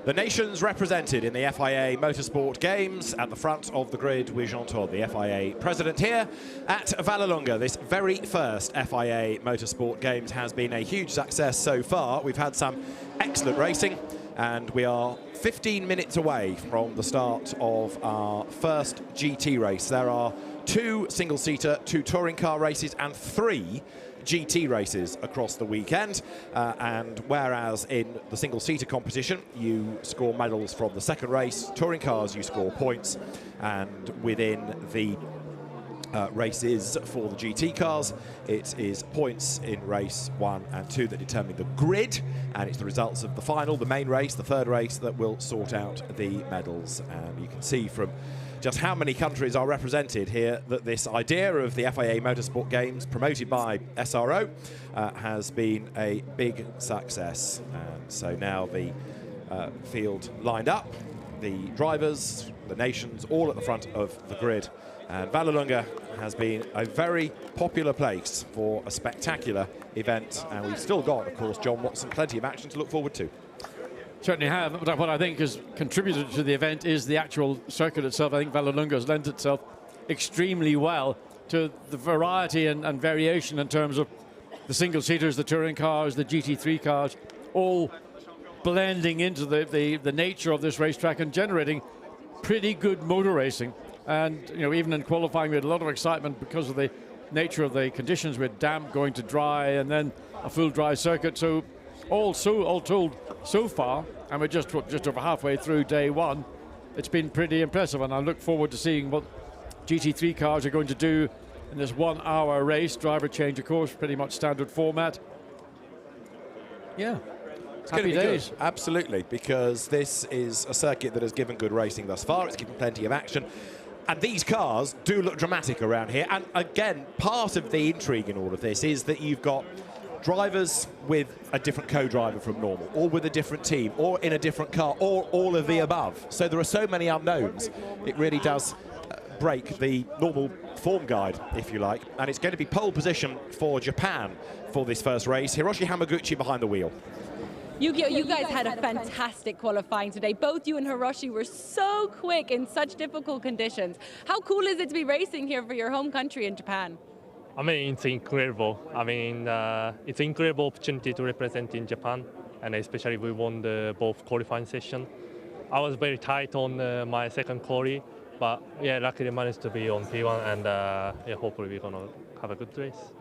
The nations represented in the FIA Motorsport Games. At the front of the grid with Jean Todt, the FIA president, here at Vallelunga. This very first FIA Motorsport Games has been a huge success so far. We've had some excellent racing, and we are 15 minutes away from the start of our first GT race. There are 2 single-seater, 2 touring car races and 3 GT races across the weekend, and whereas in the single-seater competition you score medals from the second race, touring cars you score points, and within the races for the GT cars it is points in race 1 and 2 that determine the grid, and it's the results of the final, the main race, the third race, that will sort out the medals. And you can see from just how many countries are represented here that this idea of the FIA Motorsport Games, promoted by SRO, has been a big success. And so now the field lined up, the drivers, the nations, all at the front of the grid. And Vallelunga has been a very popular place for a spectacular event, and we've still got, of course, John Watson, plenty of action to look forward to. Certainly have, but what I think has contributed to the event is the actual circuit itself. I think Vallelunga has lent itself extremely well to the variety and variation in terms of the single-seaters, the touring cars, the GT3 cars, all blending into the nature of this racetrack and generating pretty good motor racing. And you know, even in qualifying we had a lot of excitement because of the nature of the conditions, with damp going to dry and then a full dry circuit. So all told, so far, and we're just over halfway through day 1, it's been pretty impressive, and I look forward to seeing what GT3 cars are going to do in this 1-hour race. Driver change, of course, pretty much standard format. Yeah, it's happy days. Good. Absolutely, because this is a circuit that has given good racing thus far. It's given plenty of action. And these cars do look dramatic around here. And again, part of the intrigue in all of this is that you've got drivers with a different co-driver from normal, or with a different team, or in a different car, or all of the above. So there are so many unknowns. It really does break the normal form guide, if you like. And it's going to be pole position for Japan for this first race. Hiroshi Hamaguchi behind the wheel. Yukio, you guys had a fantastic qualifying today. Both you and Hiroshi were so quick in such difficult conditions. How cool is it to be racing here for your home country in Japan? I mean, it's incredible. I mean, it's an incredible opportunity to represent in Japan, and especially we won the both qualifying session. I was very tight on my second quali, but yeah, luckily managed to be on P1, and yeah, hopefully we're gonna have a good race.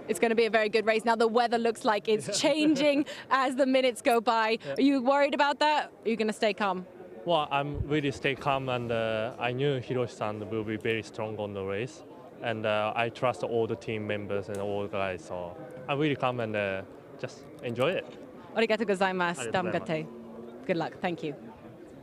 It's going to be a very good race. Now the weather looks like it's changing as the minutes go by. Yeah. Are you worried about that? Are you going to stay calm? Well, I'm really stay calm, and I knew Hiroshi-san will be very strong on the race, and I trust all the team members and all the guys. So I'm really calm and just enjoy it. Arigatou gozaimasu. Damgate. Good luck. Thank you.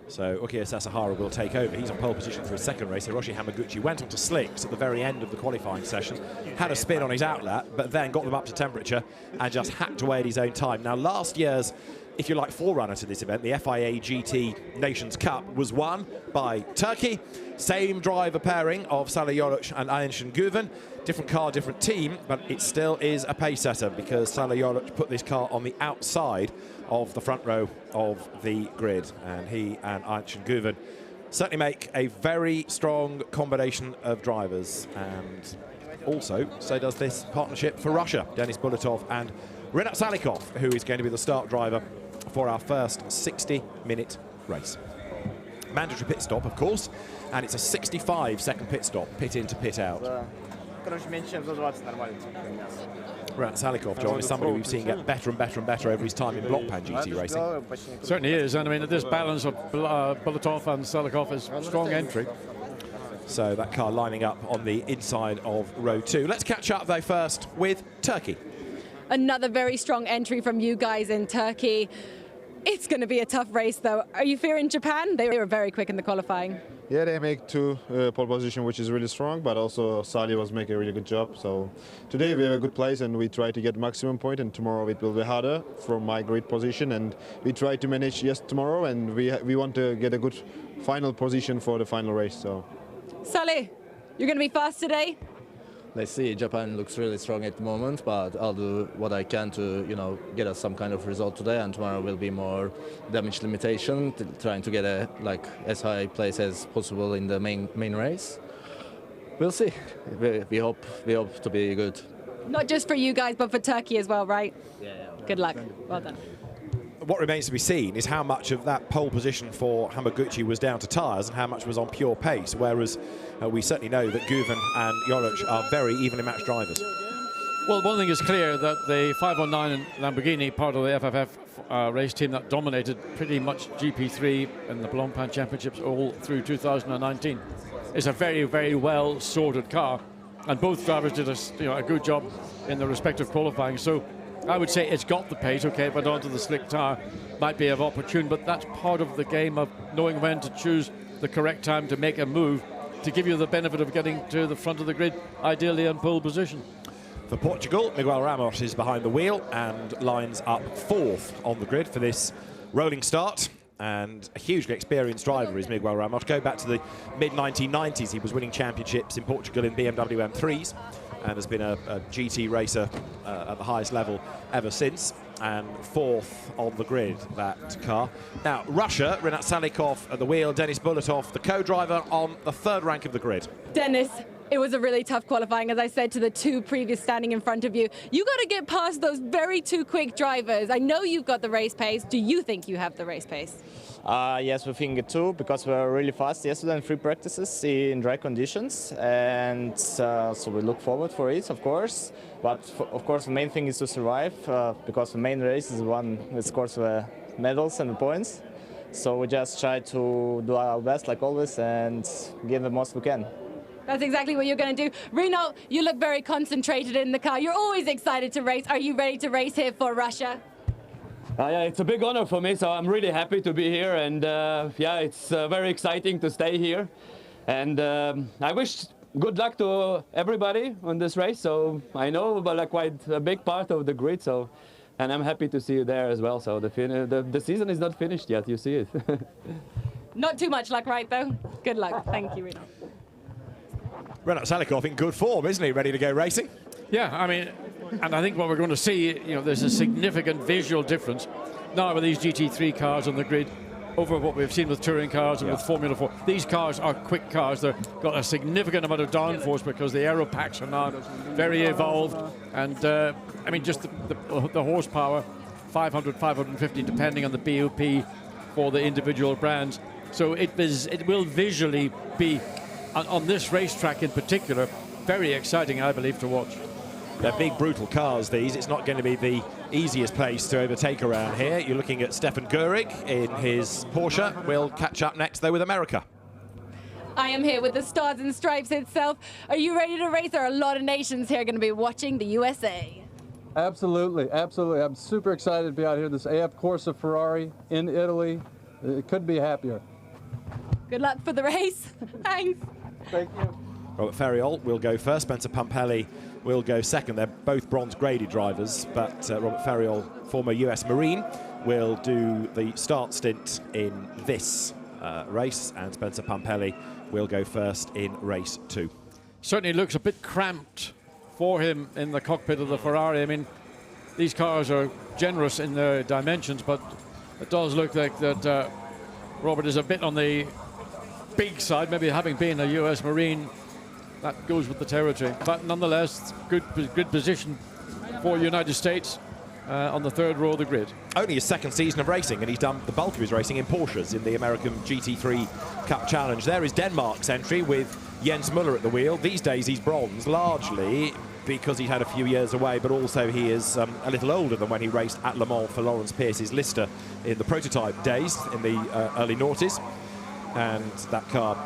So Ukiyo Sasahara will take over. He's on pole position for his second race. Hiroshi Hamaguchi went onto slicks at the very end of the qualifying session, had a spin on his outlet, but then got them up to temperature and just hacked away at his own time. Now, last year's, if you like, forerunner to this event, the FIA GT Nations Cup, was won by Turkey. Same driver pairing of Salih Yoluç and Ayşen Güven. Different car, different team, but it still is a pace setter because Salih Yoluç put this car on the outside of the front row of the grid, and he and Ayşen Güven certainly make a very strong combination of drivers. And also, so does this partnership for Russia, Denis Bulatov and Rinat Salikov, who is going to be the start driver for our first 60-minute race. Mandatory pit stop, of course, and it's a 65-second pit stop, pit in to pit out. Rinat Salikov, John, is somebody we've seen get better and better and better over his time in blockpan GT racing. Certainly is, and I mean, this balance of Bulatov and Salikov is a strong entry. So that car lining up on the inside of row 2. Let's catch up, though, first with Turkey. Another very strong entry from you guys in Turkey. It's going to be a tough race, though. Are you fearing Japan? They were very quick in the qualifying. Yeah, they make 2 pole position, which is really strong, but also Salih was making a really good job. So today we have a good place and we try to get maximum point, and tomorrow it will be harder from my grid position, and we try to manage tomorrow, and we want to get a good final position for the final race. So Salih, you're going to be fast today? let's see. Japan looks really strong at the moment, but I'll do what I can to, get us some kind of result today, and tomorrow will be more damage limitation, trying to get as high place as possible in the main race. We'll see. We hope to be good. Not just for you guys, but for Turkey as well, right? Yeah. Good luck. Well done. What remains to be seen is how much of that pole position for Hamaguchi was down to tyres and how much was on pure pace, whereas we certainly know that Guven and Joric are very evenly matched drivers. Well, one thing is clear, that the 509 Lamborghini, part of the FFF race team that dominated pretty much GP3 and the Blancpain Championships all through 2019, is a very, very well sorted car, and both drivers did a good job in their respective qualifying. So I would say it's got the pace, okay, but onto the slick tyre might be of opportune, but that's part of the game of knowing when to choose the correct time to make a move to give you the benefit of getting to the front of the grid, ideally in pole position. For Portugal, Miguel Ramos is behind the wheel and lines up 4th on the grid for this rolling start. And a hugely experienced driver is Miguel Ramos. Go back to the mid-1990s, he was winning championships in Portugal in BMW M3s and has been a GT racer at the highest level ever since, and 4th on the grid, that car. Now, Russia, Rinat Salikov at the wheel, Denis Bulatov, the co-driver, on the 3rd rank of the grid. Dennis, it was a really tough qualifying, as I said to the two previous standing in front of you. You got to get past those very two quick drivers. I know you've got the race pace. Do you think you have the race pace? Yes, we think it too, because we were really fast yesterday in free practices in dry conditions, and so we look forward for it, of course. But of course, the main thing is to survive, because the main race is the one that scores the medals and the points. So we just try to do our best, like always, and give the most we can. That's exactly what you're going to do. Rino, you look very concentrated in the car. You're always excited to race. Are you ready to race here for Russia? Yeah, it's a big honor for me, so I'm really happy to be here, and yeah, it's very exciting to stay here. And I wish good luck to everybody on this race. So I know, but quite a big part of the grid. So, and I'm happy to see you there as well. So the season is not finished yet. You see it. Not too much luck, right? Though. Good luck. Thank you, Rino. Rinat Salikov in good form, isn't he? Ready to go racing? Yeah, I mean, and I think what we're going to see, there's a significant visual difference now with these GT3 cars on the grid over what we've seen with touring cars and with Formula 4. These cars are quick cars. They've got a significant amount of downforce because the aero packs are now very evolved. And, I mean, just the horsepower, 500, 550, depending on the BOP for the individual brands. So it will visually be, on this racetrack in particular, very exciting, I believe, to watch. They're big, brutal cars, these. It's not going to be the easiest place to overtake around here. You're looking at Stefan Gurig in his Porsche. We'll catch up next, though, with America. I am here with the Stars and Stripes itself. Are you ready to race? There are a lot of nations here going to be watching the USA. Absolutely, absolutely. I'm super excited to be out here. This AF Corsa Ferrari in Italy. It couldn't be happier. Good luck for the race. Thanks. Thank you. Robert Ferriol will go first. Spencer Pumpelly will go second. They're both bronze-graded drivers, but Robert Ferriol, former US Marine, will do the start stint in this race, and Spencer Pumpelly will go first in race 2. Certainly looks a bit cramped for him in the cockpit of the Ferrari. I mean, these cars are generous in their dimensions, but it does look like that Robert is a bit on the big side, maybe having been a US Marine. That goes with the territory, but nonetheless, good position for United States on the 3rd row of the grid. Only his 2nd season of racing, and he's done the bulk of his racing in Porsches in the American GT3 Cup Challenge. There is Denmark's entry with Jens Müller at the wheel. These days he's bronze, largely because he had a few years away, but also he is a little older than when he raced at Le Mans for Lawrence Pierce's Lister in the prototype days in the early noughties. And that car,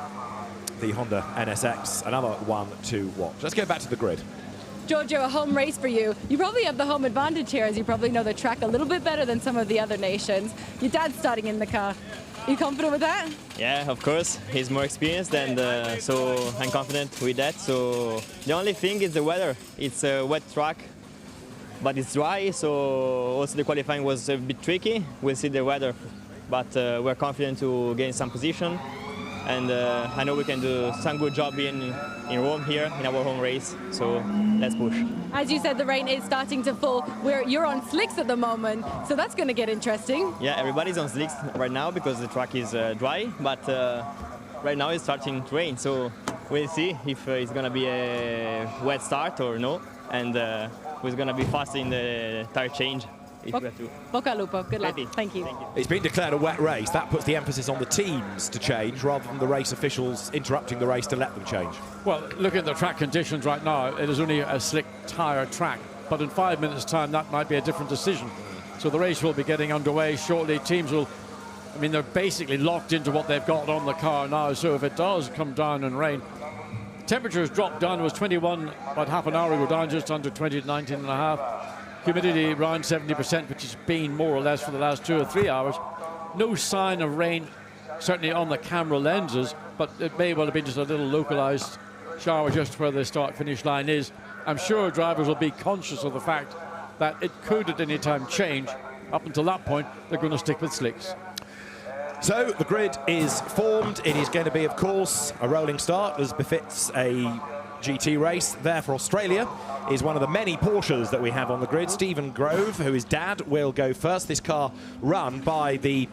the Honda NSX, another one to watch. Let's go back to the grid. Giorgio, a home race for you. You probably have the home advantage here, as you probably know the track a little bit better than some of the other nations. Your dad's starting in the car. Are you confident with that? Yeah, of course. He's more experienced, and so I'm confident with that. So the only thing is the weather. It's a wet track, but it's dry, so also the qualifying was a bit tricky. We'll see the weather, but we're confident to gain some position. and I know we can do some good job in Rome here in our home race. So let's push. As you said, the rain is starting to fall. You're on slicks at the moment, so that's going to get interesting. Yeah, everybody's on slicks right now because the track is dry, but right now it's starting to rain. So we'll see if it's going to be a wet start or no, and who's going to be fast in the tire change. Bocca Lupo, good luck. Thank you. It's been declared a wet race. That puts the emphasis on the teams to change rather than the race officials interrupting the race to let them change. Well, looking at the track conditions right now, it is only a slick tyre track, but in 5 minutes' time that might be a different decision. So the race will be getting underway shortly. Teams will, I mean, they're basically locked into what they've got on the car now, so if it does come down and rain, temperatures dropped down. It was 21 about half an hour ago, down just under 20 to 19 and a half. Humidity around 70%, which has been more or less for the last 2 or 3 hours. No sign of rain, certainly on the camera lenses, but it may well have been just a little localized shower just where the start-finish line is. I'm sure drivers will be conscious of the fact that it could at any time change. Up until that point, they're going to stick with slicks. So the grid is formed. It is going to be, of course, a rolling start, as befits a GT race. There for Australia is one of the many Porsches that we have on the grid. Stephen Grove, who is dad, will go first. This car run by the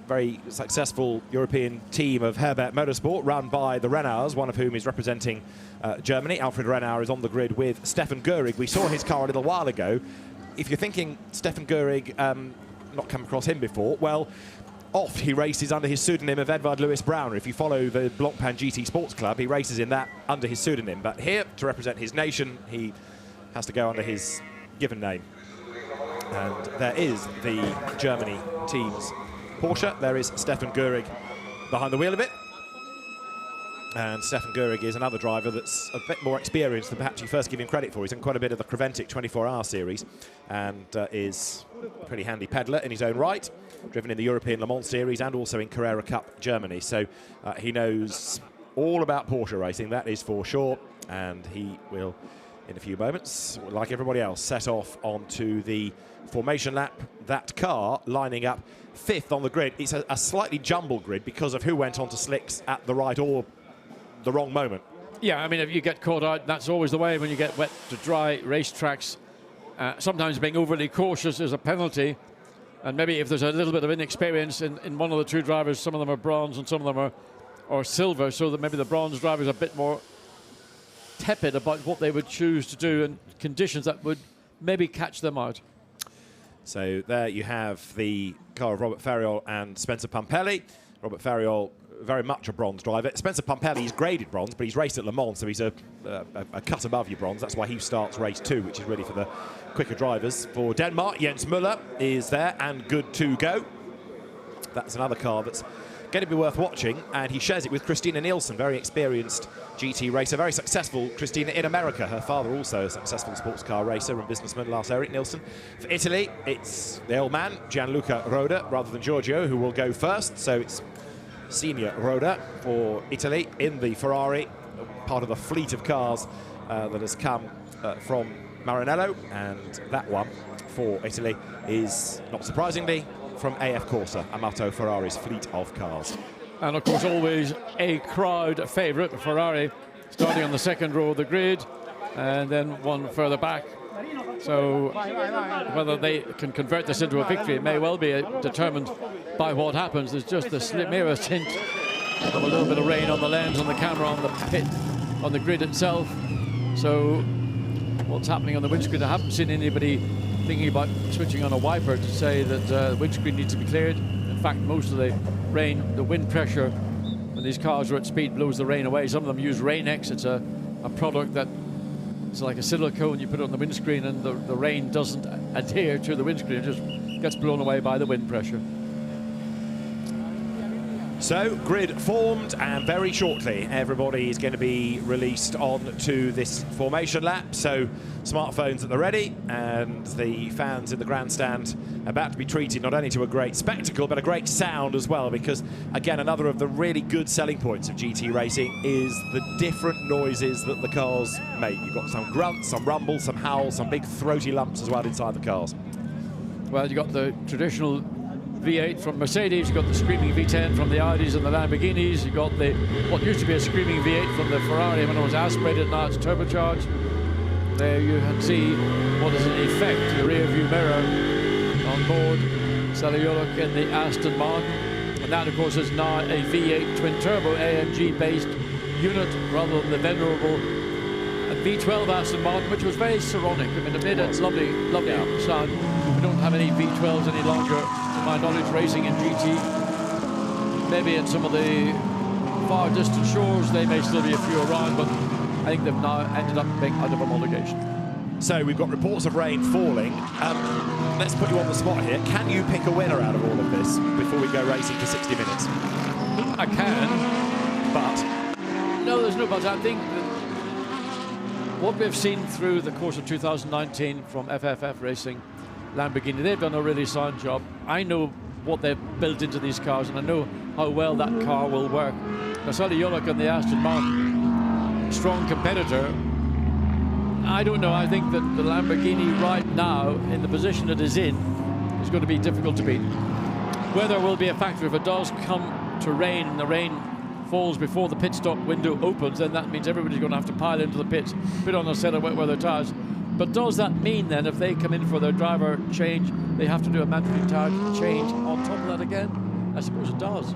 very successful European team of Herbert Motorsport, run by the Renaults, one of whom is representing Germany. Alfred Renault is on the grid with Stefan Gehrig. We saw his car a little while ago. If you're thinking Stefan Gehrig, not come across him before, well, oft he races under his pseudonym of Edvard Louis Browner. If you follow the Blancpain GT Sports Club, he races in that under his pseudonym. But here, to represent his nation, he has to go under his given name. And there is the Germany team's Porsche. There is Stefan Gehrig behind the wheel of it. And Stefan Gehrig is another driver that's a bit more experienced than perhaps you first give him credit for. He's in quite a bit of the Creventic 24-hour series and is a pretty handy peddler in his own right, driven in the European Le Mans series and also in Carrera Cup Germany. So he knows all about Porsche racing, that is for sure. And he will, in a few moments, like everybody else, set off onto the formation lap. That car lining up 5th on the grid. It's a slightly jumbled grid because of who went onto slicks at the right or the wrong moment. Yeah, I mean, if you get caught out, that's always the way when you get wet to dry racetracks. Sometimes being overly cautious is a penalty. And maybe if there's a little bit of inexperience in one of the two drivers, some of them are bronze and some of them are silver, so that maybe the bronze driver is a bit more tepid about what they would choose to do and conditions that would maybe catch them out. So there you have the car of Robert Ferriol and Spencer Pumpelly. Robert Ferriol, very much a bronze driver. Spencer Pumpelly, he's graded bronze, but he's raced at Le Mans, so he's a cut above your bronze. That's why he starts race 2, which is really for the quicker drivers. For Denmark, Jens Müller is there and good to go. That's another car that's going to be worth watching, and he shares it with Christina Nielsen, very experienced GT racer, very successful Christina in America. Her father also a successful sports car racer and businessman, Lars-Erik Nielsen. For Italy, it's the old man, Gianluca Roda, rather than Giorgio, who will go first. So it's Senior Roda for Italy in the Ferrari, part of the fleet of cars that has come from Maranello, and that one for Italy is, not surprisingly, from AF Corsa, Amato Ferrari's fleet of cars. And of course always a crowd favourite, Ferrari, starting on the second row of the grid and then one further back. So whether they can convert this into a victory, it may well be determined by what happens. There's just the merest hint of a little bit of rain on the lens, on the camera, on the pit, on the grid itself. So what's happening on the windscreen? I haven't seen anybody thinking about switching on a wiper to say that the windscreen needs to be cleared. In fact, most of the rain, the wind pressure when these cars are at speed blows the rain away. Some of them use Rain-X. It's a product that it's like a silicone you put on the windscreen, and the rain doesn't adhere to the windscreen. It just gets blown away by the wind pressure. So, grid formed, and very shortly everybody is going to be released on to this formation lap. So, smartphones at the ready, and the fans in the grandstand about to be treated not only to a great spectacle, but a great sound as well, because, again, another of the really good selling points of GT racing is the different noises that the cars make. You've got some grunts, some rumbles, some howls, some big throaty lumps as well inside the cars. Well, you've got the traditional V8 from Mercedes, you've got the screaming V10 from the Audis and the Lamborghinis, you've got what used to be a screaming V8 from the Ferrari when it was aspirated, now it's turbocharged. There you can see what is in effect the rear view mirror on board Saliolok in the Aston Martin. And that, of course, is now a V8 twin-turbo AMG-based unit rather than the venerable V12 Aston Martin, which was very Saronic. I mean, it made a lovely sound. We don't have any V12s any longer, to my knowledge, racing in GT. Maybe in some of the far distant shores, they may still be a few around, but I think they've now ended up being out of homologation. So we've got reports of rain falling. Let's put you on the spot here. Can you pick a winner out of all of this before we go racing for 60 minutes? I can. But? No, there's no but. I think that what we've seen through the course of 2019 from FFF Racing, Lamborghini, they've done a really sound job. I know what they've built into these cars, and I know how well that car will work. Nasali Yolik and the Aston Martin, strong competitor. I don't know. I think that the Lamborghini right now, in the position it is in, is going to be difficult to beat. Weather will be a factor. If it does come to rain, and the rain falls before the pit stop window opens, then that means everybody's going to have to pile into the pits, put on a set of wet weather tyres. But does that mean then if they come in for their driver change, they have to do a mandatory tyre change on top of that again? I suppose it does.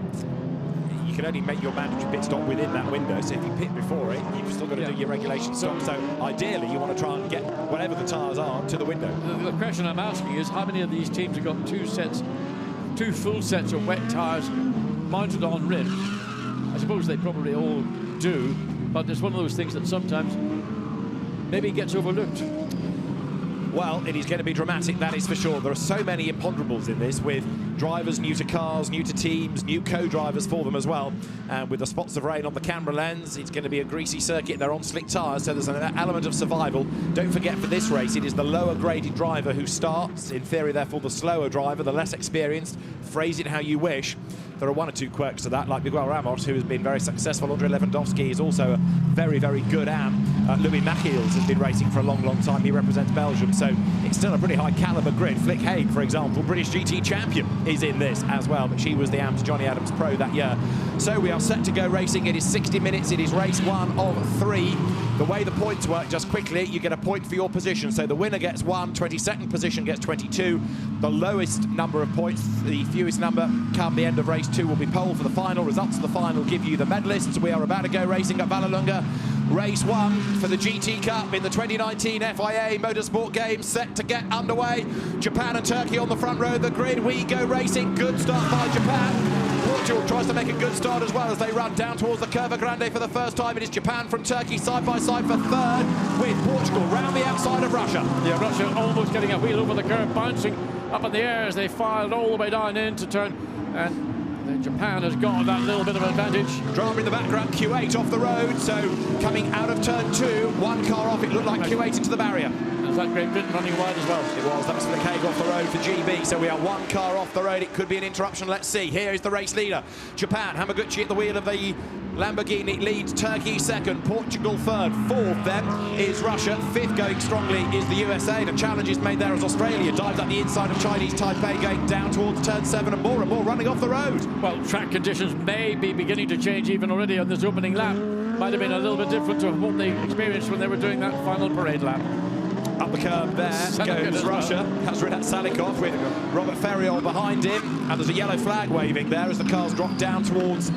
You can only make your mandatory pit stop within that window, so if you pit before it, you've still got to do your regulation stop. So ideally, you want to try and get whatever the tyres are to the window. The question I'm asking is how many of these teams have got two full sets of wet tyres mounted on rims? I suppose they probably all do, but it's one of those things that sometimes maybe gets overlooked. Well, it is going to be dramatic, that is for sure. There are so many imponderables in this, with drivers new to cars, new to teams, new co-drivers for them as well. And with the spots of rain on the camera lens, it's going to be a greasy circuit. They're on slick tyres, so there's an element of survival. Don't forget, for this race, it is the lower graded driver who starts. In theory, therefore, the slower driver, the less experienced. Phrase it how you wish. There are one or two quirks to that, like Miguel Ramos, who has been very successful. Andre Lewandowski is also a very, very good AM. Louis Machiels has been racing for a long, long time. He represents Belgium, so it's still a pretty high caliber grid. Flick Haig, for example, British GT champion, is in this as well, but she was the AM's Johnny Adams Pro that year. So we are set to go racing. It is 60 minutes. It is race 1 of 3. The way the points work, just quickly, you get a point for your position. So the winner gets 1, 22nd position gets 22. The lowest number of points, the fewest number, come the end of race 2 will be pole for the final. Results of the final give you the medalists. We are about to go racing at Vallelunga. Race 1 for the GT Cup in the 2019 FIA Motorsport Games set to get underway. Japan and Turkey on the front row of the grid. We go racing. Good start by Japan. Portugal tries to make a good start as well as they run down towards the Curva Grande for the first time. It is Japan from Turkey side by side for third, with Portugal round the outside of Russia. Yeah, Russia almost getting a wheel over the curve, bouncing up in the air as they filed all the way down into turn. And Japan has got that little bit of advantage. Drama in the background, Q8 off the road, so coming out of turn 2, one car off, it looked like Q8 into the barrier. Is that Great Britain running wide as well? It was, that was Flick Haig off the road for GB, so we are one car off the road. It could be an interruption, let's see. Here is the race leader, Japan. Hamaguchi at the wheel of the Lamborghini leads Turkey second, Portugal third, fourth then is Russia, fifth going strongly is the USA. The challenge is made there as Australia dives up the inside of Chinese Taipei, going down towards turn 7 and more running off the road. Well, track conditions may be beginning to change even already on this opening lap. Might have been a little bit different to what they experienced when they were doing that final parade lap. Up the curb there goes Russia. That's Renat Salikov with Robert Ferriol behind him. And there's a yellow flag waving there as the cars drop down towards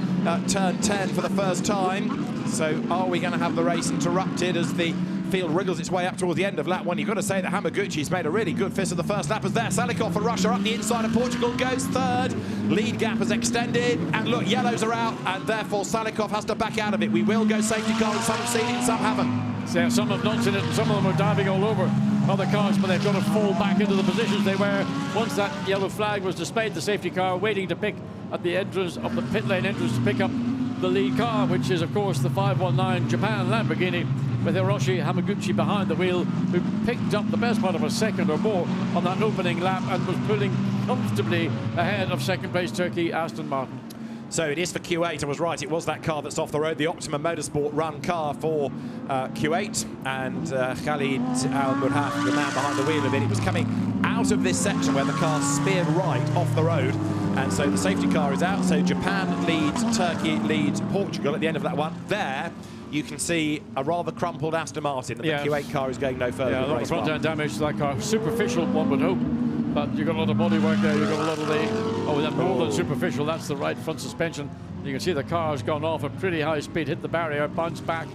turn 10 for the first time. So are we going to have the race interrupted as the field wriggles its way up towards the end of lap 1? You've got to say that Hamaguchi's made a really good fist of the first lappers there. Salikov for Russia up the inside of Portugal goes third. Lead gap has extended, and look, yellows are out, and therefore Salikov has to back out of it. We will go safety car, and some have seen it and some haven't. So some have not seen it, and some of them are diving all over other cars, but they've got to fall back into the positions they were once that yellow flag was displayed. The safety car waiting to pick at the entrance of the pit lane entrance to pick up the lead car, which is of course the 519 Japan Lamborghini, with Hiroshi Hamaguchi behind the wheel, who picked up the best part of a second or more on that opening lap and was pulling comfortably ahead of second place Turkey Aston Martin. So it is for Q8. I was right. It was that car that's off the road, the Optimum Motorsport run car for Q8. And Khalid Al-Murhaf, the man behind the wheel of it, it was coming out of this section where the car speared right off the road. And so the safety car is out. So Japan leads, Turkey leads Portugal at the end of that one. There, you can see a rather crumpled Aston Martin. And the Q8 car is going no further. Yeah, a lot of front-end damage to that car. Superficial, one would hope. But you've got a lot of bodywork there. You've got a lot of the more than superficial. That's the right front suspension. You can see the car has gone off at pretty high speed, hit the barrier, bounced back.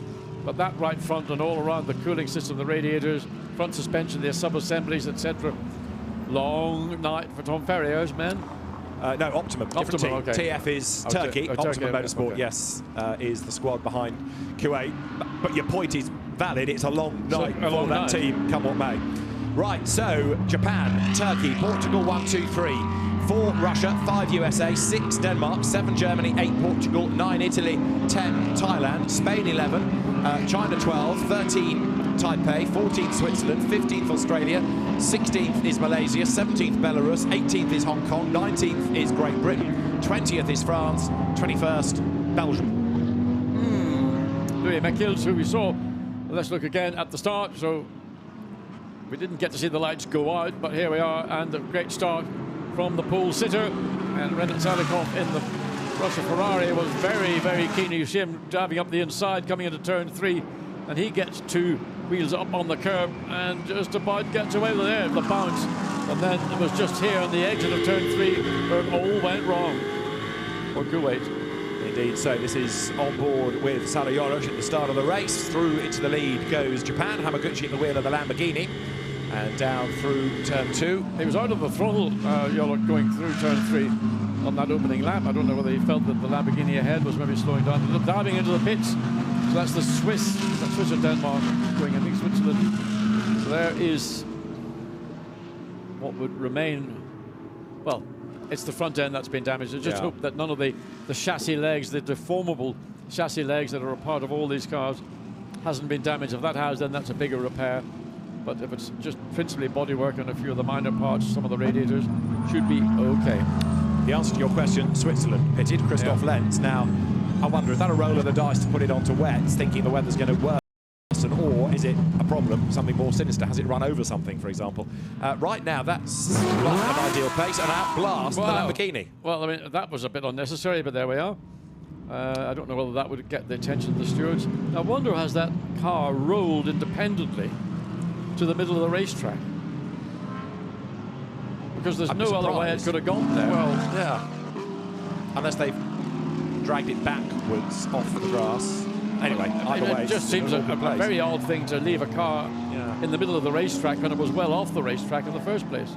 But that right front and all around the cooling system, the radiators, front suspension, the sub-assemblies, etc. Long night for Tom Ferrier's men. No, Optimum. Different team. Okay. TF is Turkey. Optimum Motorsport, okay. Yes, is the squad behind Q8. But your point is valid. It's a long night for that team, come what may. Right, so Japan, Turkey, Portugal, 1, 2, 3. 4 Russia, 5 USA, 6 Denmark, 7 Germany, 8 Portugal, 9 Italy, 10 Thailand, Spain 11, China 12, 13 Taipei, 14th Switzerland, 15th Australia, 16th is Malaysia, 17th Belarus, 18th is Hong Kong, 19th is Great Britain, 20th is France, 21st Belgium. Louis Mechils, who we saw, let's look again at the start. So we didn't get to see the lights go out, but here we are, and a great start from the pole sitter. And Renat Salikov in the Russia Ferrari was very, very keen. You see him driving up the inside, coming into turn 3, and he gets 2 wheels up on the curb and just about gets away with it, the bounce. And then it was just here on the exit of turn 3 where it all went wrong for Kuwait. Indeed, so this is on board with Sarayorosh at the start of the race. Through into the lead goes Japan, Hamaguchi at the wheel of the Lamborghini. And down through turn 2. He was out of the throttle, Yolo, going through turn 3 on that opening lap. I don't know whether he felt that the Lamborghini ahead was maybe slowing down. Ended up diving into the pits. So that's the Swiss, or Denmark going, I think, Switzerland. So there is what would remain, well, it's the front end that's been damaged. I just hope that none of the chassis legs, the deformable chassis legs that are a part of all these cars, hasn't been damaged. If that has, then that's a bigger repair. But if it's just principally bodywork and a few of the minor parts, some of the radiators, should be okay. The answer to your question, Switzerland pitted, Christoph Lenz. Now, I wonder, is that a roll of the dice to put it onto wets, thinking the weather's going to worsen, or is it a problem, something more sinister? Has it run over something, for example? Right now, that's not an ideal pace, and outblast the Lamborghini. Well, I mean, that was a bit unnecessary, but there we are. I don't know whether that would get the attention of the stewards. I wonder, has that car rolled independently to the middle of the racetrack? Because there's no other way it could have gone there. Well, yeah. Unless they've dragged it backwards off the grass. Anyway, either way. It just seems a very odd thing to leave a car in the middle of the racetrack when it was well off the racetrack in the first place.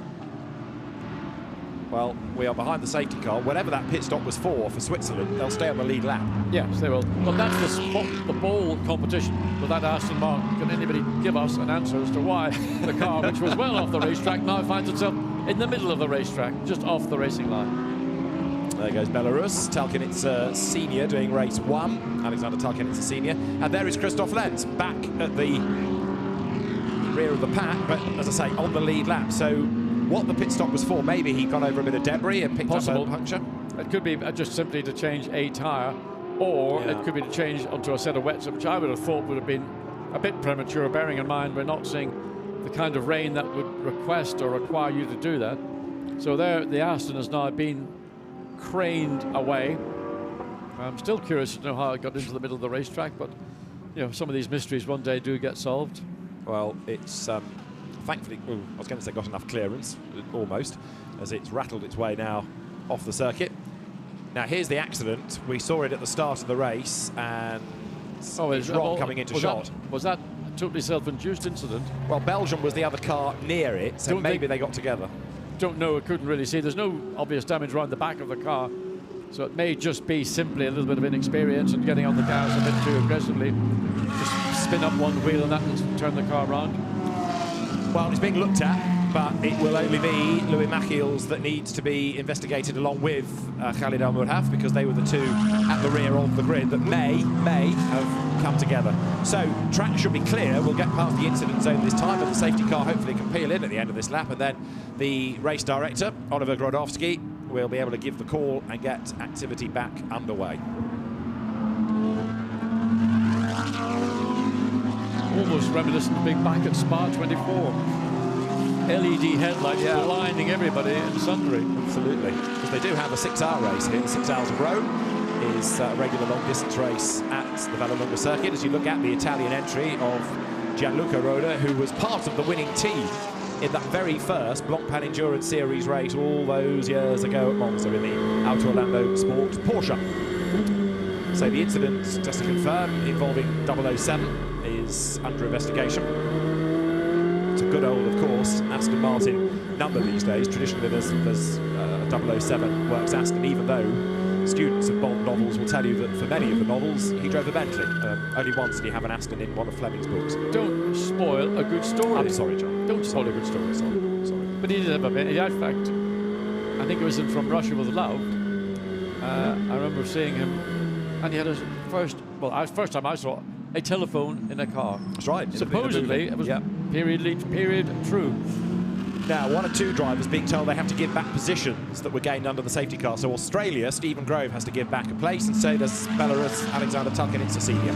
Well, we are behind the safety car. Whatever that pit stop was for Switzerland, they'll stay on the lead lap. Yes, they will. But that's the ball competition with that Aston Martin. Can anybody give us an answer as to why the car, which was well off the racetrack, now finds itself in the middle of the racetrack, just off the racing line? There goes Belarus. Talkinitz senior doing race 1. Alexander Talkinitz a senior. And there is Christoph Lenz back at the rear of the pack, but as I say, on the lead lap. So what the pit stop was for, maybe he got over a bit of debris and picked up a puncture. It could be just simply to change a tyre, or it could be to change onto a set of wets, which I would have thought would have been a bit premature, bearing in mind we're not seeing the kind of rain that would request or require you to do that. So there, the Aston has now been craned away. I'm still curious to know how it got into the middle of the racetrack, but you know, some of these mysteries one day do get solved. Well, it's thankfully, I was going to say got enough clearance, almost, as it's rattled its way now off the circuit. Now here's the accident. We saw it at the start of the race, and it's Ron coming into shot. Was that a totally self-induced incident? Well, Belgium was the other car near it, so maybe they got together. Don't know, I couldn't really see. There's no obvious damage around the back of the car, so it may just be simply a little bit of inexperience and getting on the gas a bit too aggressively. Just spin up one wheel and that will turn the car around. Well, it's being looked at, but it will only be Louis Machils that needs to be investigated along with Khalid Al-Murhaf, because they were the two at the rear of the grid that may have come together. So track should be clear. We'll get past the incident zone this time, but the safety car hopefully can peel in at the end of this lap, and then the race director, Oliver Grodowski, we'll be able to give the call and get activity back underway. Almost reminiscent of being back at Spa 24. LED headlights blinding everybody and sundry. Absolutely. Because they do have a 6-hour race here. 6 hours of Rome is a regular long-distance race at the Vallelunga circuit. As you look at the Italian entry of Gianluca Roda, who was part of the winning team in that very first Blancpain Endurance Series race all those years ago at Monza in the Auto Orlando Sport Porsche. So the incident, just to confirm, involving 007 is under investigation. It's a good old, of course, Aston Martin number these days. Traditionally, there's 007 works Aston, even though students of Bond novels will tell you that for many of the novels, he drove a Bentley. Only once did he have an Aston in one of Fleming's books. Don't spoil a good story. I'm sorry, John. Don't spoil a good story. Sorry. But he did have a Bentley. In fact, I think it was in From Russia with Love. I remember seeing him, and he had his first time I saw a telephone in a car. That's right. Supposedly, it was period true. Now, 1 or 2 drivers being told they have to give back positions that were gained under the safety car. So Australia, Stephen Grove has to give back a place, and so does Belarus, Alexander Tulkinitsa Senior.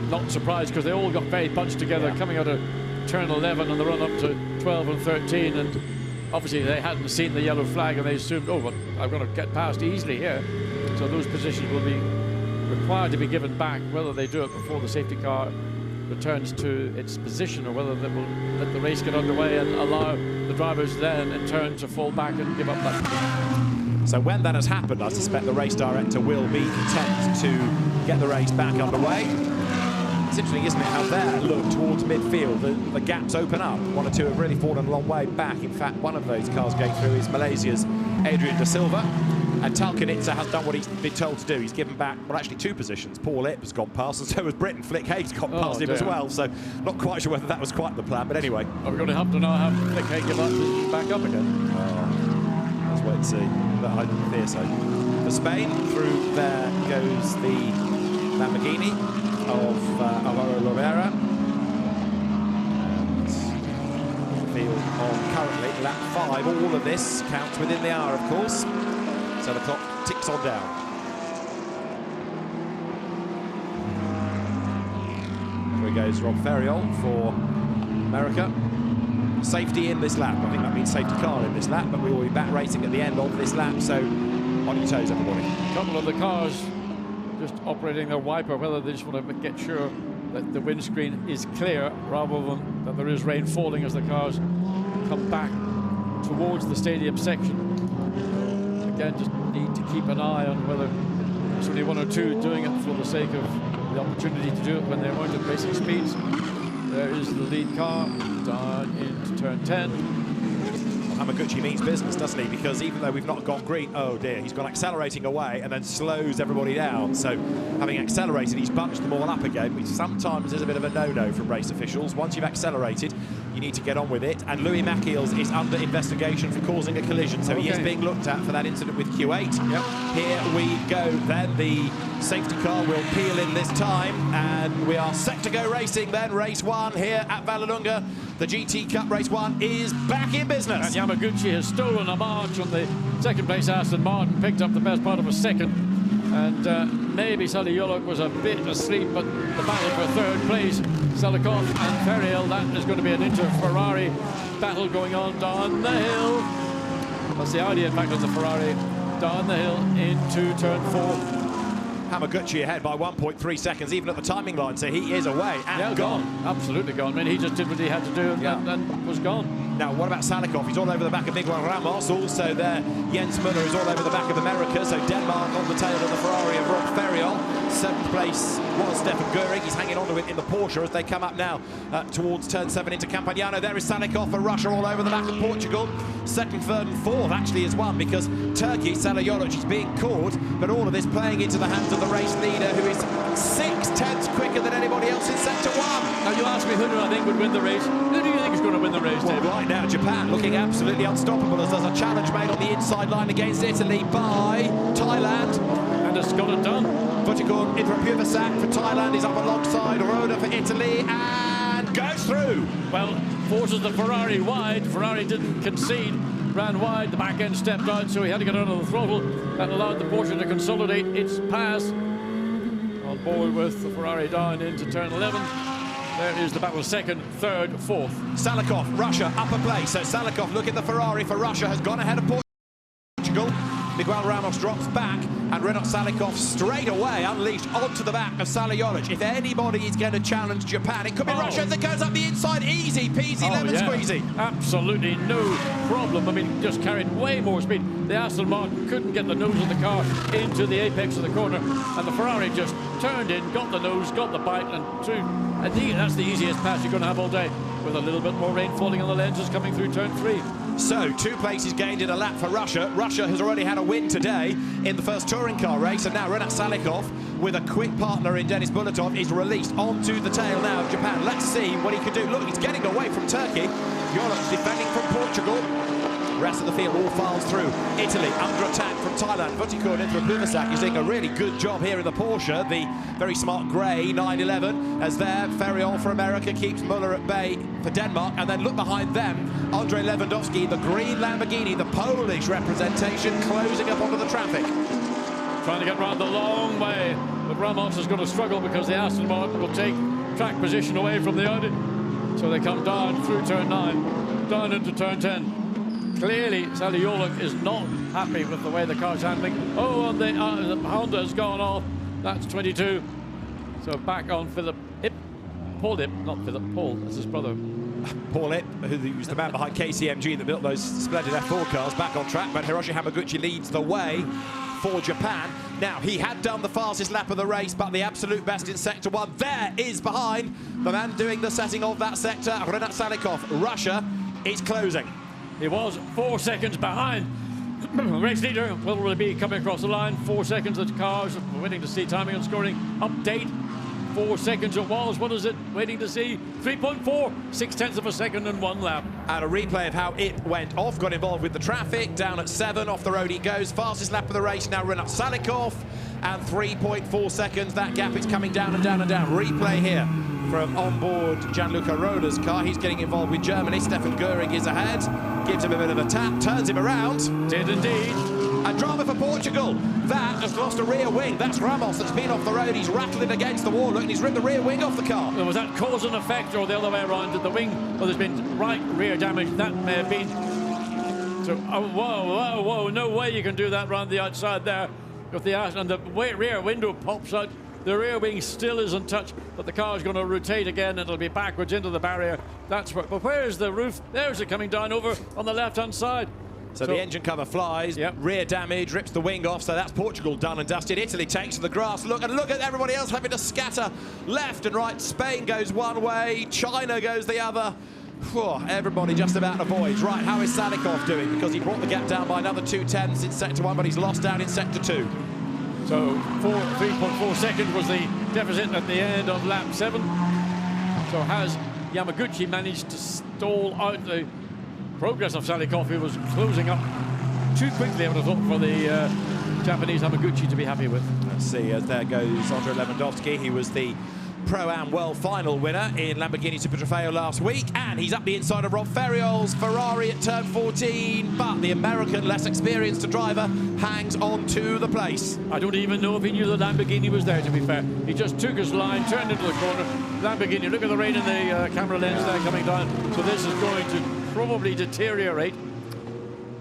Not surprised, because they all got very bunched together coming out of turn 11 and the run up to 12 and 13, and obviously they hadn't seen the yellow flag and they assumed, oh, well, I'm going to get past easily here. So those positions will be required to be given back, whether they do it before the safety car returns to its position or whether they will let the race get underway and allow the drivers then in turn to fall back and give up that position. So when that has happened, I suspect the race director will be content to get the race back underway. It's interesting, isn't it, how there, look, towards midfield, the gaps open up. 1 or 2 have really fallen a long way back. In fact, one of those cars going through is Malaysia's Adrian Da Silva. And Tulkinitsa has done what he's been told to do. He's given back, well, actually 2 positions. Paul Ip has gone past, and so has Britain. Flick Haig's gone past him as well. So not quite sure whether that was quite the plan, but anyway. We're going to have to now have Flick Haig give up back up again. Let's wait and see. But I fear so. For Spain, through there goes the Lamborghini of Alvaro Loera. And the field on currently lap 5. All of this counts within the hour, of course. So the clock ticks on down. Here goes Rob Ferriol for America. Safety in this lap. I think that means safety car in this lap, but we will be back racing at the end of this lap, so on your toes, everybody. A couple of the cars just operating their wiper, whether they just want to get sure that the windscreen is clear rather than that there is rain falling as the cars come back towards the stadium section. Again, just need to keep an eye on whether there's only 1 or 2 doing it for the sake of the opportunity to do it when they weren't at racing speeds. There is the lead car down into turn 10. Hamaguchi means business, doesn't he? Because even though we've not gone green, oh dear, he's gone accelerating away and then slows everybody down. So having accelerated, he's bunched them all up again, which sometimes is a bit of a no-no from race officials. Once you've accelerated, you need to get on with it. And Louis Mackieles is under investigation for causing a collision, so he is being looked at for that incident with Q8. Here we go then. The safety car will peel in this time, and we are set to go racing then. Race 1 here at Vallelunga. The GT Cup Race 1 is back in business. And Yamaguchi has stolen a march on the second place Aston Martin, picked up the best part of a second. And maybe Saliolok was a bit asleep, but the battle for third place, Salikov and Ferriol, that is going to be an inter-Ferrari battle going on down the hill. That's the idea, in fact, of the Ferrari down the hill into turn 4. Hamaguchi ahead by 1.3 seconds, even at the timing line, so he is away and gone. Absolutely gone. I mean, he just did what he had to do and was gone. Now, what about Salikov? He's all over the back of Miguel Ramos. Also there, Jens Müller is all over the back of America. So Denmark on the tail of the Ferrari of Rob Ferriol. 7th place was Stefan Göring. He's hanging on to it in the Porsche as they come up now towards turn 7 into Campagnano. There is Salikov for Russia, all over the back of Portugal. 2nd, 3rd and 4th actually is one, because Turkey, Saliolic is being caught, but all of this playing into the hands of the race leader, who is 6/10 quicker than anybody else in sector 1. Now you ask me who do I think would win the race? Who do you think is going to win the race, Well, David? right now, Japan looking absolutely unstoppable as there's a challenge made on the inside line against Italy by Thailand. And it's got it done. Vutikon Indrapurvasak for Thailand is up alongside Roda for Italy and goes through. Well, forces the Ferrari wide. Ferrari didn't concede, ran wide, the back end stepped out, so he had to get under the throttle. That allowed the Porsche to consolidate its pass. On board with the Ferrari down into turn 11. There is the battle, second, third, fourth. Salikov, Russia, upper place. So Salikov, look at the Ferrari for Russia, has gone ahead of Portugal. Miguel Ramos drops back, and Renat Salikov straight away unleashed onto the back of Sally Jolic. If anybody is going to challenge Japan, it could be Russia as it goes up the inside. Easy peasy, lemon squeezy. Absolutely no problem. I mean, just carried way more speed. The Aston Martin couldn't get the nose of the car into the apex of the corner, and the Ferrari just turned in, got the nose, got the bite, and through. I think that's the easiest pass you're going to have all day, with a little bit more rain falling on the lenses coming through turn 3. So, 2 places gained in a lap for Russia. Russia has already had a win today in the first touring car race, and now Renat Salikov, with a quick partner in Denis Bulatov, is released onto the tail now of Japan. Let's see what he can do. Look, he's getting away from Turkey. Jolic defending from Portugal. Rest of the field all files through. Italy under attack from Thailand. Vutikord in from Puvasak is doing a really good job here in the Porsche. The very smart grey 911 as there. Ferriol for America keeps Muller at bay for Denmark. And then look behind them, Andrei Lewandowski, the green Lamborghini, the Polish representation, closing up onto the traffic. Trying to get round the long way, but Ramos is going to struggle because the Aston Martin will take track position away from the Audi. So they come down through turn 9, down into turn 10. Clearly, Sally Jolic is not happy with the way the car's handling. Oh, and the Honda's gone off. That's 22. So back on Philip Ip. Paul Ip, not Philip, Paul. That's his brother. Paul Ip, who was the man behind KCMG that built those splendid F4 cars, back on track. But Hiroshi Hamaguchi leads the way for Japan. Now, he had done the fastest lap of the race, but the absolute best in Sector 1 there is behind the man doing the setting of that sector, Renat Salikov. Russia is closing. He was 4 seconds behind. Race leader will be coming across the line. 4 seconds. The cars waiting to see timing and scoring update. 4 seconds it was. What is it? Waiting to see 3.4, 6/10 of a second and 1 lap. And a replay of how it went off, got involved with the traffic. Down at 7, off the road he goes. Fastest lap of the race now, Renat Salikov, and 3.4 seconds. That gap is coming down and down and down. Replay here from onboard Gianluca Roda's car. He's getting involved with Germany. Stefan Göring is ahead, gives him a bit of a tap, turns him around. Did indeed. And drama for Portugal. That has lost a rear wing. That's Ramos that's been off the road. He's rattling against the wall. Look, and he's ripped the rear wing off the car. Was that cause and effect, or the other way around? Did the wing, well, there's been right rear damage. That may have been. So, oh, whoa, whoa, whoa. No way you can do that round the outside there. With the and the rear window pops out. The rear wing still isn't touched, but the car's going to rotate again, and it'll be backwards into the barrier. That's where. But where's the roof? There's it coming down over on the left-hand side. So the engine cover flies, rear damage, rips the wing off, so that's Portugal done and dusted. Italy takes to the grass. Look at everybody else having to scatter left and right. Spain goes one way, China goes the other. Whew, everybody just about avoids. Right, how is Salikov doing? Because he brought the gap down by another 2/10 in Sector 1, but he's lost out in Sector 2. So 3.4 seconds was the deficit at the end of lap 7. So has Yamaguchi managed to stall out the progress of Salikov, who was closing up too quickly, I would have thought, for the Japanese Hamaguchi to be happy with. Let's see, as there goes Andrei Lewandowski. He was the Pro-Am World Final winner in Lamborghini Super Trofeo last week, and he's up the inside of Rob Ferriol's Ferrari at turn 14, but the American, less experienced driver, hangs on to the place. I don't even know if he knew the Lamborghini was there, to be fair. He just took his line, turned into the corner. Lamborghini, look at the rain in the camera lens there coming down, so this is going to probably deteriorate.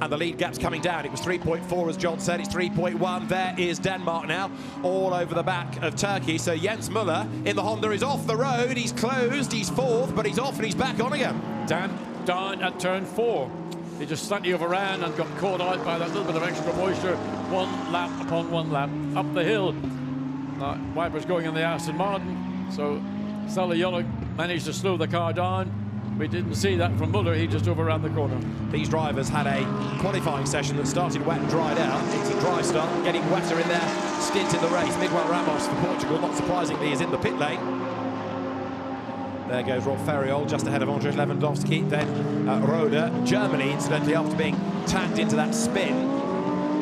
And the lead gap's coming down. It was 3.4, as John said. It's 3.1. There is Denmark now, all over the back of Turkey. So Jens Müller in the Honda is off the road. He's closed. He's fourth, but he's off and he's back on again. Down at turn 4. He just slightly overran and got caught out by that little bit of extra moisture. 1 lap upon 1 lap up the hill. Wipers going in the Aston Martin. So Sally Jolic managed to slow the car down. We didn't see that from Muller. He just overran the corner. These drivers had a qualifying session that started wet and dried out. It's a dry start, getting wetter in their stint in the race. Miguel Ramos for Portugal, not surprisingly, is in the pit lane. There goes Rob Ferriol, just ahead of Andrei Lewandowski. Then Roda, Germany, incidentally, after being tagged into that spin,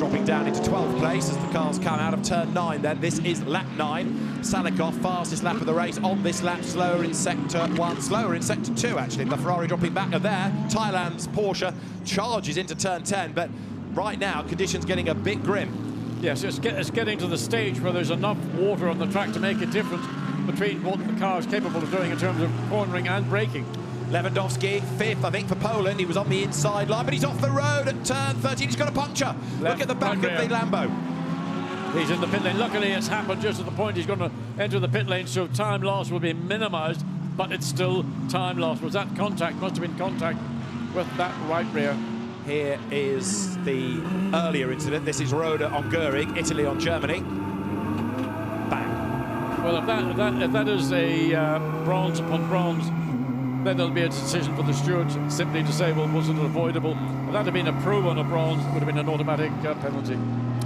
dropping down into 12th place as the cars come out of turn 9 then. This is lap 9. Salikov, fastest lap of the race on this lap, slower in sector 1, slower in sector 2 actually. The Ferrari dropping back there. Thailand's Porsche charges into turn 10, but right now conditions getting a bit grim. Yes, it's getting to the stage where there's enough water on the track to make a difference between what the car is capable of doing in terms of cornering and braking. Lewandowski, 5th, I think, for Poland. He was on the inside line, but he's off the road at turn 13. He's got a puncture. Look at the back of the Lambo. He's in the pit lane. Luckily, it's happened just at the point he's going to enter the pit lane, so time loss will be minimised, but it's still time loss. Was that contact? Must have been contact with that right rear. Here is the earlier incident. This is Roda on Göring, Italy on Germany. Bang. Well, if that is a bronze upon bronze, then there'll be a decision for the stewards simply to say, well, was it avoidable? If that had been a pro on a bronze, it would have been an automatic penalty.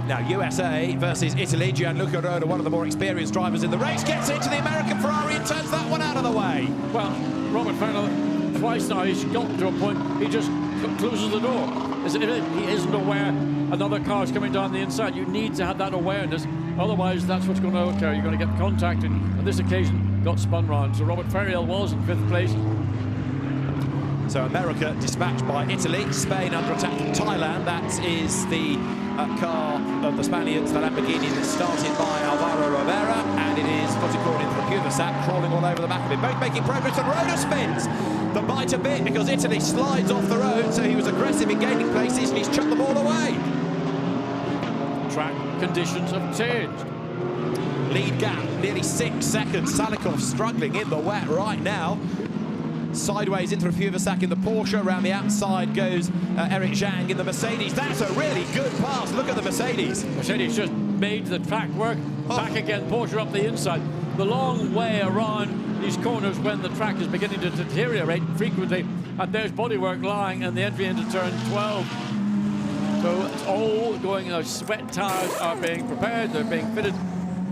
Now, USA versus Italy. Gianluca Roda, one of the more experienced drivers in the race, gets into the American Ferrari and turns that one out of the way. Well, Robert Farrell, twice now, he's got to a point, he just closes the door. He isn't aware another car's coming down the inside. You need to have that awareness, otherwise that's what's going to occur. You're going to get contact, and on this occasion, got spun round. So Robert Farrell was in 5th place. So America dispatched by Italy, Spain under attack from Thailand. That is the car of the Spaniards, the Lamborghini, that's started by Alvaro Rivera, and it is Fotocordin from Cuvasac crawling all over the back of it. Both making progress, and Roda spins the bite a bit because Italy slides off the road, so he was aggressive in gaining places and he's chucked them all away. Track conditions have changed. Lead gap, nearly 6 seconds. Salikov struggling in the wet right now. Sideways into Cuvasac in the Porsche. Around the outside goes Eric Zhang in the Mercedes. That's a really good pass. Look at the Mercedes. Mercedes just made the track work. Back again, Porsche up the inside. The long way around these corners when the track is beginning to deteriorate frequently. And there's bodywork lying and the entry into turn 12. So it's all going, sweat tires are being prepared, they're being fitted.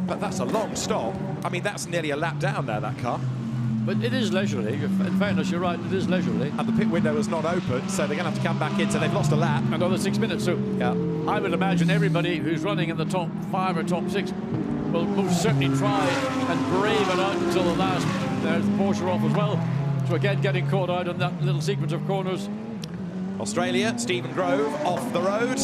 But that's a long stop. I mean, that's nearly a lap down there, that car. But it is leisurely. In fairness, you're right, it is leisurely. And the pit window is not open, so they're going to have to come back in, so they've lost a lap. Another 6 minutes, so yeah. I would imagine everybody who's running in the top 5 or top 6 will most certainly try and brave it out until the last. There's the Porsche off as well. So again, getting caught out on that little sequence of corners. Australia, Stephen Grove off the road.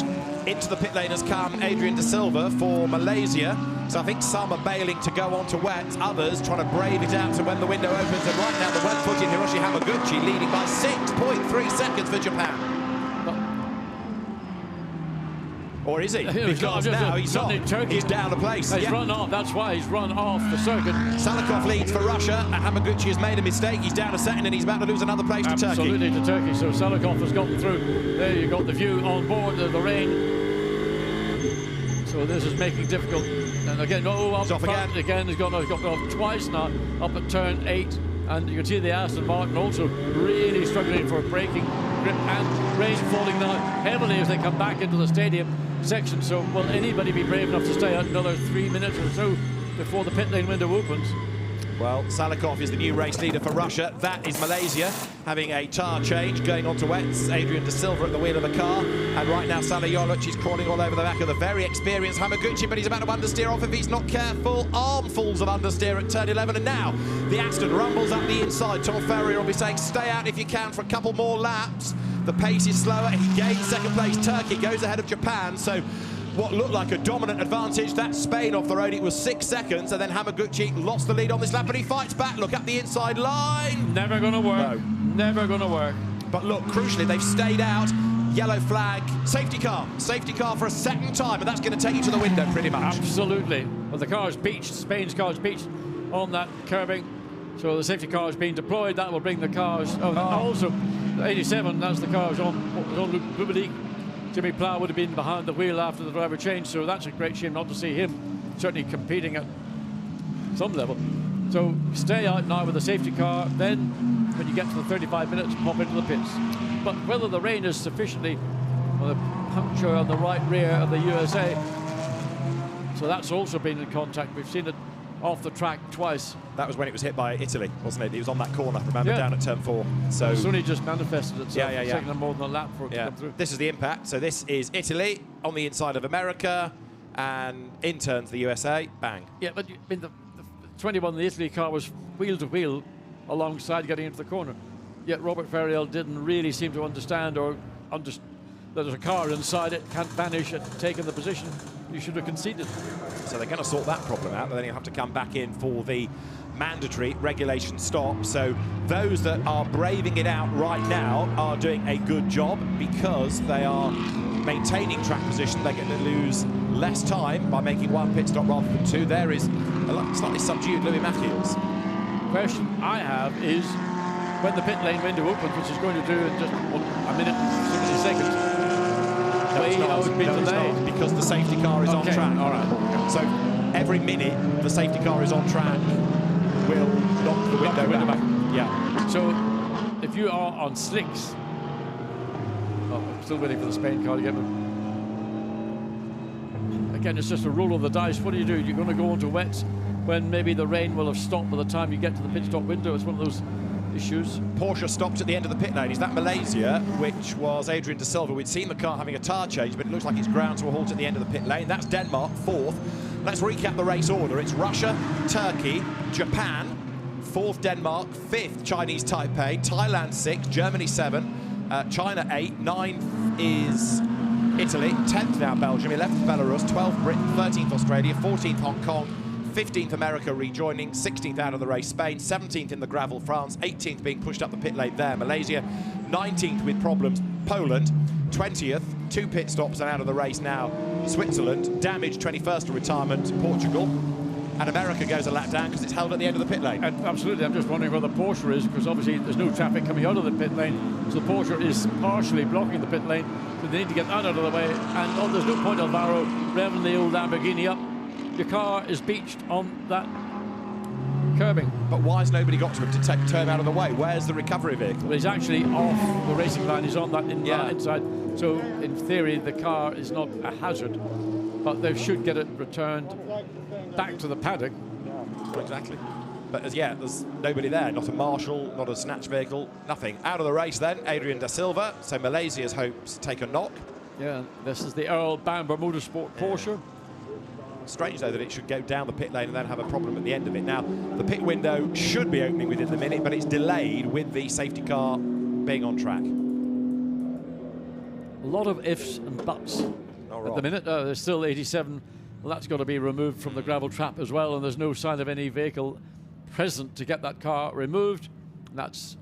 Into the pit lane has come Adrian De Silva for Malaysia. So I think some are bailing to go on to wets, others trying to brave it out to when the window opens. And right now the wet-footed Hiroshi Hamaguchi leading by 6.3 seconds for Japan. Or is he? Because now he's not. He's down a place. He's run off. That's why he's run off the circuit. Salikov leads for Russia, and Hamaguchi has made a mistake. He's down a second, and he's about to lose another place to Turkey. Absolutely to Turkey. So Salikov has gotten through. There you got the view on board the rain. So this is making difficult. And again, up again. He's gone off twice now. Up at turn 8, and you can see the Aston Martin also really struggling for braking grip, and rain falling now heavily as they come back into the stadium section. So will anybody be brave enough to stay out another 3 minutes or so before the pit lane window opens? Well, Salikov is the new race leader for Russia. That is Malaysia having a tyre change, going on to wets. Adrian De Silva at the wheel of the car. And right now, Salih Yoluch is crawling all over the back of the very experienced Hamaguchi, but he's about to understeer off if he's not careful. Armfuls of understeer at turn 11. And now the Aston rumbles up the inside. Tom Ferrier will be saying, stay out if you can for a couple more laps. The pace is slower. He gains second place. Turkey goes ahead of Japan. So what looked like a dominant advantage, that's Spain off the road. It was 6 seconds, and then Hamaguchi lost the lead on this lap, but he fights back. Look up the inside line. Never going to work. No. Never going to work. But look, crucially, they've stayed out. Yellow flag, safety car for a second time, and that's going to take you to the window pretty much. Absolutely. Well, the car's beached, Spain's car's beached on that curbing. So the safety car is being deployed. That will bring the cars. Also, 87, that's the cars on Jean-Luc Bubalik. Jimmy Plough would have been behind the wheel after the driver changed, so that's a great shame not to see him certainly competing at some level. So stay out now with the safety car, then when you get to the 35 minutes, pop into the pits. But whether the rain is sufficiently, or the puncture on the right rear of the USA, so that's also been in contact. We've seen it off the track twice. That was when it was hit by Italy, wasn't it? It was on that corner, remember, Yeah. down at turn 4. So It's only just manifested itself. Yeah. It's taken them more than a lap for it to come through. This is the impact. So this is Italy on the inside of America, and in turns the USA. Bang. Yeah, but I mean, the 21, the Italy car was wheel to wheel alongside getting into the corner. Yet Robert Ferriel didn't really seem to understand that there's a car inside it, can't vanish at taking the position. You should have conceded. So they're going to sort that problem out, but then you'll have to come back in for the mandatory regulation stop. So those that are braving it out right now are doing a good job because they are maintaining track position. They're going to lose less time by making 1 pit stop rather than 2. There is a slightly subdued Louis Matthews. Question I have is, when the pit lane window opens, which is going to do in just a minute and 60 seconds, because the safety car is on track. All right. So every minute the safety car is on track will knock the window back. Yeah. So if you are on slicks, I'm still waiting for the Spain car to get them. Again, it's just a roll of the dice. What do? You're going to go into wets when maybe the rain will have stopped by the time you get to the pit stop window. It's one of those issues. Porsche stopped at the end of the pit lane. Is that Malaysia, which was Adrian De Silva? We'd seen the car having a tyre change, but it looks like it's ground to a halt at the end of the pit lane. That's Denmark, 4th. Let's recap the race order. It's Russia, Turkey, Japan, 4th Denmark, 5th Chinese Taipei, Thailand 6, Germany 7, China 8, 9th is Italy, 10th now Belgium, 11th Belarus, 12th Britain, 13th Australia, 14th Hong Kong, 15th America rejoining, 16th out of the race Spain, 17th in the gravel France, 18th being pushed up the pit lane there Malaysia, 19th with problems Poland, 20th, 2 pit stops and out of the race now Switzerland, damaged 21st to retirement Portugal, and America goes a lap down because it's held at the end of the pit lane. And absolutely, I'm just wondering where the Porsche is, because obviously there's no traffic coming out of the pit lane, so the Porsche is partially blocking the pit lane, so they need to get that out of the way, and there's no point Alvaro revving the old Lamborghini up. Your car is beached on that curbing. But why has nobody got to him to turn out of the way? Where's the recovery vehicle? Well, he's actually off the racing line. He's on that inside. So, in theory, the car is not a hazard, but they should get it returned back to the paddock. Exactly. But there's nobody there. Not a marshal, not a snatch vehicle, nothing. Out of the race then, Adrian Da Silva. So Malaysia's hopes take a knock. Yeah, this is the Earl Bamber Motorsport Porsche. Strange, though, that it should go down the pit lane and then have a problem at the end of it. Now, the pit window should be opening within the minute, but it's delayed with the safety car being on track. A lot of ifs and buts at the minute. There's still 87. Well, that's got to be removed from the gravel trap as well, and there's no sign of any vehicle present to get that car removed. And that's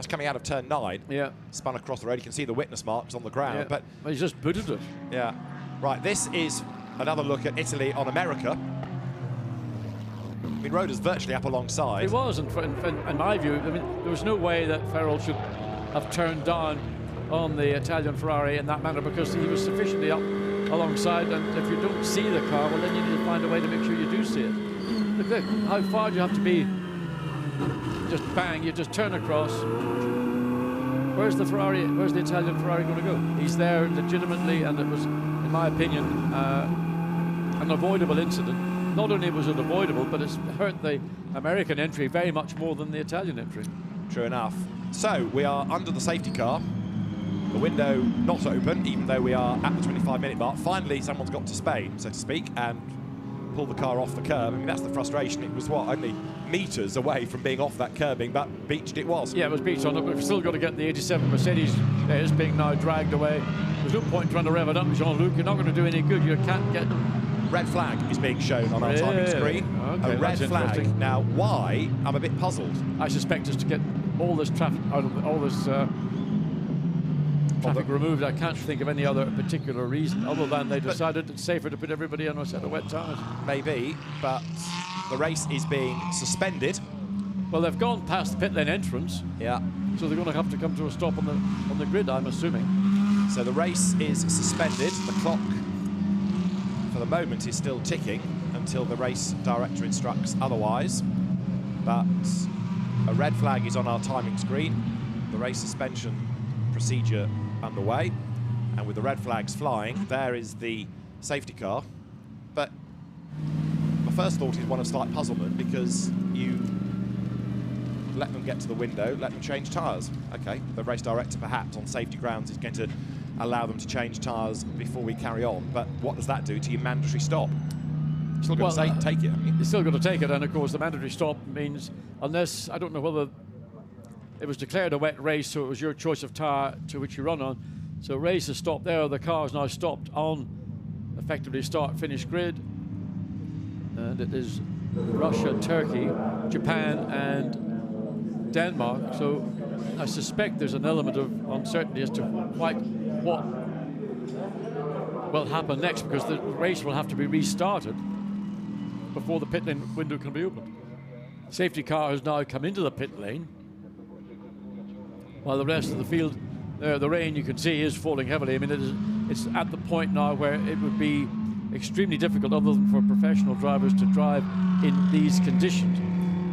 coming out of turn 9. Yeah. Spun across the road. You can see the witness marks on the ground. Yeah. But he's just booted it. Yeah. Right, this is another look at Italy on America. I mean, Roda's virtually up alongside. It was, and in my view, I mean, there was no way that Ferrell should have turned down on the Italian Ferrari in that manner, because he was sufficiently up alongside, and if you don't see the car, well, then you need to find a way to make sure you do see it. Look, how far do you have to be? Just bang, you just turn across. Where's the Ferrari, where's the Italian Ferrari going to go? He's there legitimately, and it was, in my opinion, an avoidable incident. Not only was it avoidable, but it's hurt the American entry very much more than the Italian entry. True enough. So, we are under the safety car. The window not open, even though we are at the 25-minute mark. Finally, someone's got to Spain, so to speak, and pull the car off the curb. I mean, that's the frustration. It was, only metres away from being off that curbing, but beached it was. Yeah, it was beached on it, but we've still got to get the 87 Mercedes. It's being now dragged away. There's no point trying to rev it up, Jean-Luc. You're not going to do any good. You can't get... Red flag is being shown on our timing screen. Okay, a red flag. Now, why? I'm a bit puzzled. I suspect it's to get all this traffic out of all this traffic removed. I can't think of any other particular reason other than they decided it's safer to put everybody on a set of wet tyres. Maybe, but the race is being suspended. Well, they've gone past the pit lane entrance. Yeah. So they're going to have to come to a stop on the grid, I'm assuming. So the race is suspended. The clock, for the moment, is still ticking until the race director instructs otherwise. But a red flag is on our timing screen. The race suspension procedure underway, and with the red flags flying, there is the safety car. But first thought is one of slight puzzlement, because you let them get to the window, let them change tyres. Okay, the race director perhaps on safety grounds is going to allow them to change tyres before we carry on, but what does that do to your mandatory stop? Still got to take it, haven't you? You're still got to take it, and of course the mandatory stop means, unless, I don't know whether it was declared a wet race, so it was your choice of tyre to which you run on. So race is stopped there, the car is now stopped on effectively start-finish grid, and it is Russia, Turkey, Japan and Denmark. So I suspect there's an element of uncertainty as to quite what will happen next, because the race will have to be restarted before the pit lane window can be opened. Safety car has now come into the pit lane, while the rest of the field, the rain you can see is falling heavily. I mean, it's at the point now where it would be extremely difficult, other than for professional drivers, to drive in these conditions.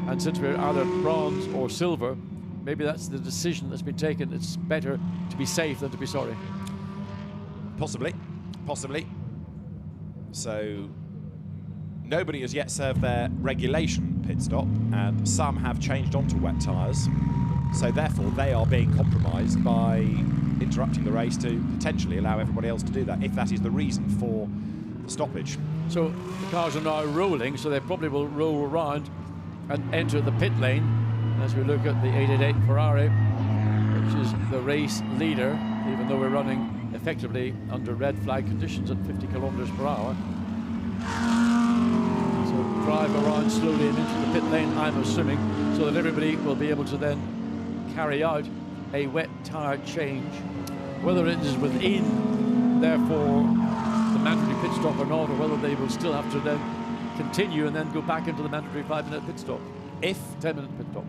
And since we're either bronze or silver, maybe that's the decision that's been taken. It's better to be safe than to be sorry. Possibly. So nobody has yet served their regulation pit stop, and some have changed onto wet tyres. So therefore they are being compromised by interrupting the race to potentially allow everybody else to do that, if that is the reason for the stoppage. So the cars are now rolling, so they probably will roll around and enter the pit lane as we look at the 888 Ferrari, which is the race leader, even though we're running effectively under red flag conditions at 50 kilometers per hour. So drive around slowly and into the pit lane, I'm assuming, so that everybody will be able to then carry out a wet tyre change, whether it is within, therefore, the mandatory pit stop or not, or whether they will still have to then continue and then go back into the mandatory 5-minute pit stop. 10-minute pit stop,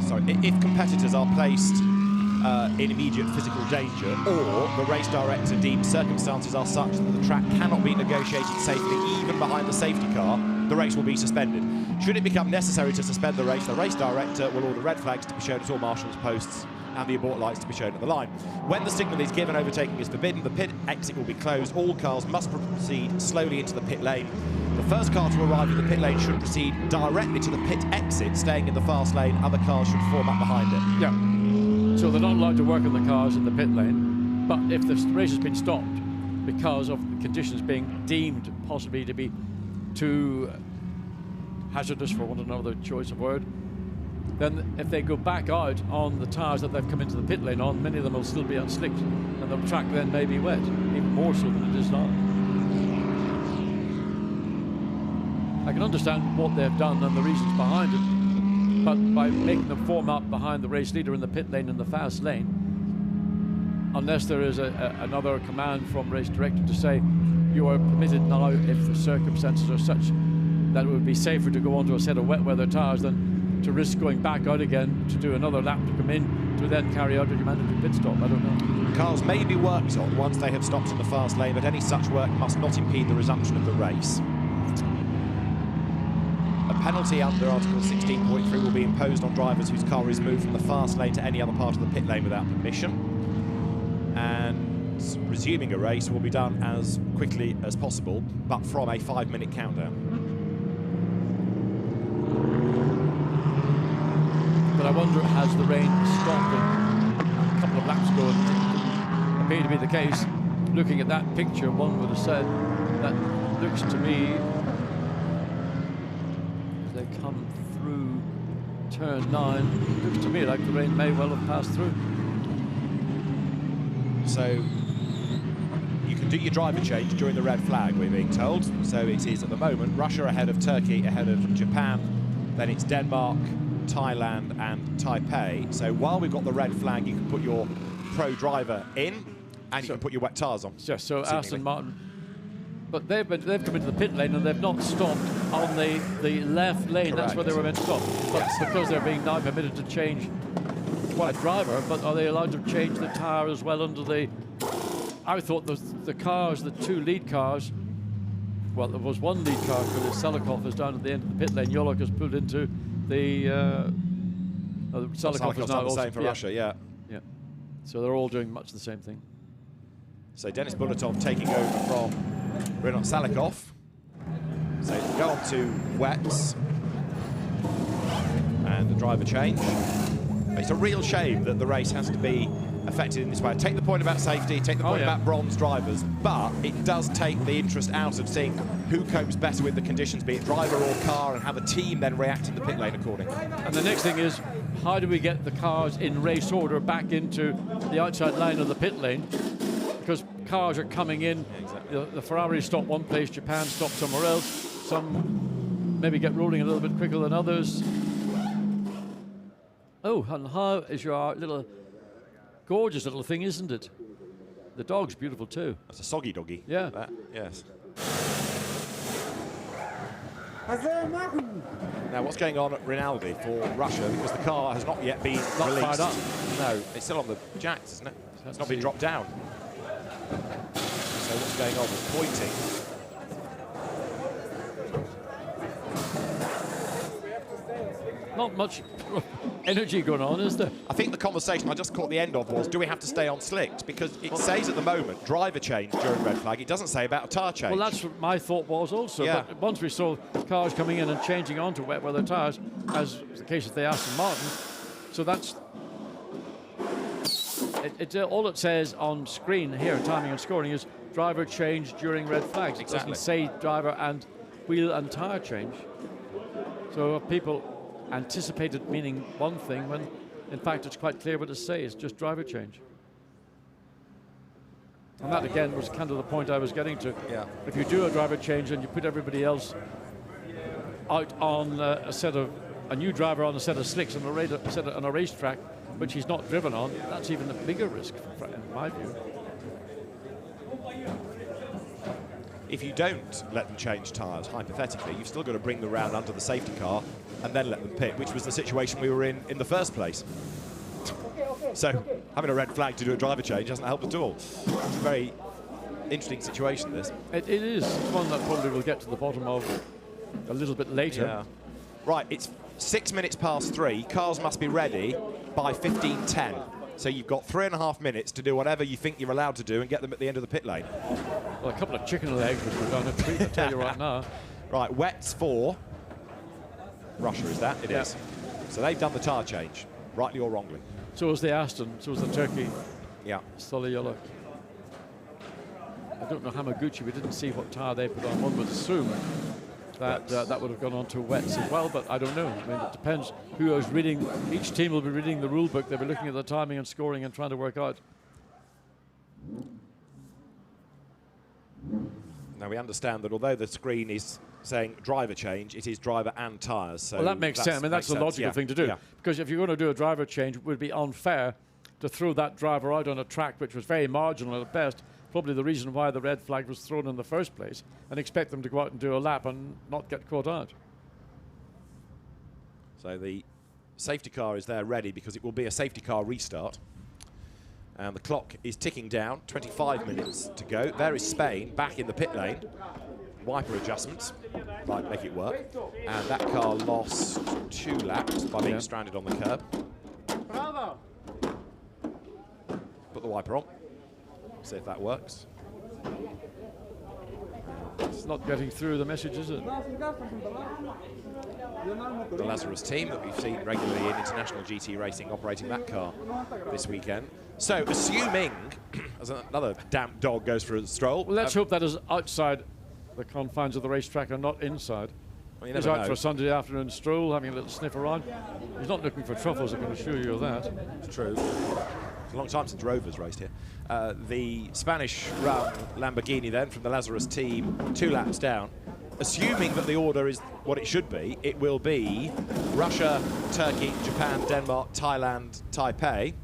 sorry. If competitors are placed in immediate physical danger, or the race director deems circumstances are such that the track cannot be negotiated safely even behind the safety car, the race will be suspended. Should it become necessary to suspend the race director will order red flags to be shown at all marshals posts and the abort lights to be shown at the line. When the signal is given, overtaking is forbidden, the pit exit will be closed, all cars must proceed slowly into the pit lane. The first car to arrive in the pit lane should proceed directly to the pit exit, staying in the fast lane. Other cars should form up behind it. Yeah. So they're not allowed to work on the cars in the pit lane, but if the race has been stopped because of the conditions being deemed possibly to be too hazardous, for want of another choice of word, then if they go back out on the tyres that they've come into the pit lane on, many of them will still be unslicked, and the track then may be wet, even more so than it is now. I can understand what they've done and the reasons behind it, but by making them form up behind the race leader in the pit lane in the fast lane, unless there is another command from race director to say you are permitted now, if the circumstances are such that it would be safer to go onto a set of wet weather tyres than to risk going back out again to do another lap to come in to then carry out your mandatory pit stop. I don't know. Cars may be worked on once they have stopped in the fast lane, but any such work must not impede the resumption of the race. A penalty under Article 16.3 will be imposed on drivers whose car is moved from the fast lane to any other part of the pit lane without permission. And resuming a race will be done as quickly as possible, but from a 5-minute countdown. But I wonder, has the rain stopped a couple of laps ago? It didn't appear to be the case. Looking at that picture, one would have said that looks to me, as they come through turn 9, looks to me like the rain may well have passed through. So you can do your driver change during the red flag, we're being told. So it is at the moment Russia ahead of Turkey, ahead of Japan, then it's Denmark, Thailand and Taipei. So while we've got the red flag, you can put your pro driver in and you can put your wet tyres on. Yes, so Aston Martin, but they've come into the pit lane and they've not stopped on the left lane. Correct. That's where they were meant to stop. But because they're being now permitted to change a driver, but are they allowed to change the tyre as well under the... I thought the cars, the two lead cars, well, there was one lead car because Selikov is down at the end of the pit lane. Yolok has pulled into the Selikov is now the same for Russia, yeah. So they're all doing much the same thing. So Denis Bulatov taking over from Rinat Selikov. So go on to wets and the driver change. It's a real shame that the race has to be affected in this way. Take the point about safety, take the point about bronze drivers, but it does take the interest out of seeing who copes better with the conditions, be it driver or car, and how the team then react in the pit lane accordingly. And the next thing is, how do we get the cars in race order back into the outside line of the pit lane? Because cars are coming in, the Ferrari stop one place, Japan stop somewhere else, some maybe get rolling a little bit quicker than others. Oh, and how is your little, gorgeous little thing, isn't it? The dog's beautiful too. That's a soggy doggy. Yeah. Yes. Now, what's going on at Rinaldi for Russia? Because the car has not yet been released. Fired up. No, it's still on the jacks, isn't it? It's not been dropped down. So what's going on with pointing? Not much energy going on, is there? I think the conversation I just caught the end of was, do we have to stay on slicks? Because it says at the moment, driver change during red flag. It doesn't say about a tyre change. Well, that's what my thought was also. Yeah. But once we saw cars coming in and changing onto wet weather tyres, as the case of the Aston Martin, so that's... all it says on screen here in timing and scoring is driver change during red flags. It doesn't say driver and wheel and tyre change. So people anticipated meaning one thing when in fact it's quite clear what to say. It's just driver change. And that again was kind of the point I was getting to. Yeah. If you do a driver change and you put everybody else out on a new driver on a set of slicks on a racetrack which he's not driven on, that's even a bigger risk in my view. If you don't let them change tyres, hypothetically, you've still got to bring them round under the safety car and then let them pit, which was the situation we were in the first place. So having a red flag to do a driver change hasn't helped at all. It's a very interesting situation, this. It is. It's one that probably we'll get to the bottom of a little bit later. Yeah. Right, it's 6 minutes past 3. Cars must be ready by 15:10. So you've got 3.5 minutes to do whatever you think you're allowed to do and get them at the end of the pit lane. Well, a couple of chicken legs which we're going to treat, I tell you right now. Right, wets for Russia, is that? It is. So they've done the tyre change, rightly or wrongly. So was the Aston, so was the Turkey. Yeah. Solid yellow. I don't know Hamaguchi, we didn't see what tyre they put on. One would assume that that would have gone on to wets as well, but I don't know. I mean, it depends who is reading. Each team will be reading the rule book. They'll be looking at the timing and scoring and trying to work out. Now we understand that although the screen is saying driver change, it is driver and tyres. So well, that makes sense. I mean, that's the logical thing to do. Yeah. Because if you're going to do a driver change, it would be unfair to throw that driver out on a track which was very marginal at best. Probably the reason why the red flag was thrown in the first place, and expect them to go out and do a lap and not get caught out. So the safety car is there ready because it will be a safety car restart. And the clock is ticking down, 25 minutes to go. There is Spain back in the pit lane. Wiper adjustments might make it work. And that car lost 2 laps by being stranded on the curb. Bravo. Put the wiper on. See if that works. It's not getting through the message, is it? The Lazarus team that we've seen regularly in international GT racing operating that car this weekend. So, assuming, as another damp dog goes for a stroll. Well, let's hope that is outside the confines of the racetrack and not inside. Well, he's out for a Sunday afternoon stroll, having a little sniff around. He's not looking for truffles, I can assure you of that. It's true. It's a long time since Rover's raced here. The Spanish-run Lamborghini then from the Lazarus team, 2 laps down. Assuming that the order is what it should be, it will be Russia, Turkey, Japan, Denmark, Thailand, Taipei.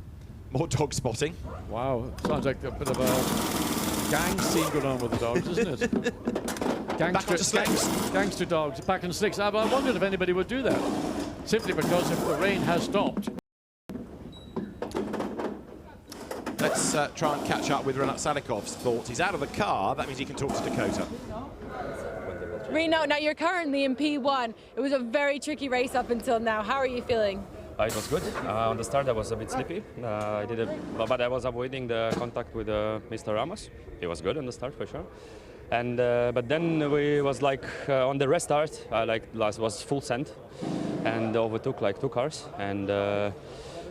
More dog spotting. Wow, sounds like a bit of a gang scene going on with the dogs, isn't it? Back onto slicks. Gangster dogs back in slicks. I wondered if anybody would do that. Simply because if the rain has stopped. Let's try and catch up with Renat Salikov's thoughts. He's out of the car. That means he can talk to Dakota. Reno, now you're currently in P1. It was a very tricky race up until now. How are you feeling? It was good. On the start, I was a bit sleepy. But I was avoiding the contact with Mr. Ramos. He was good on the start for sure. And but then we was like on the restart, last was full send, and overtook like 2 cars, and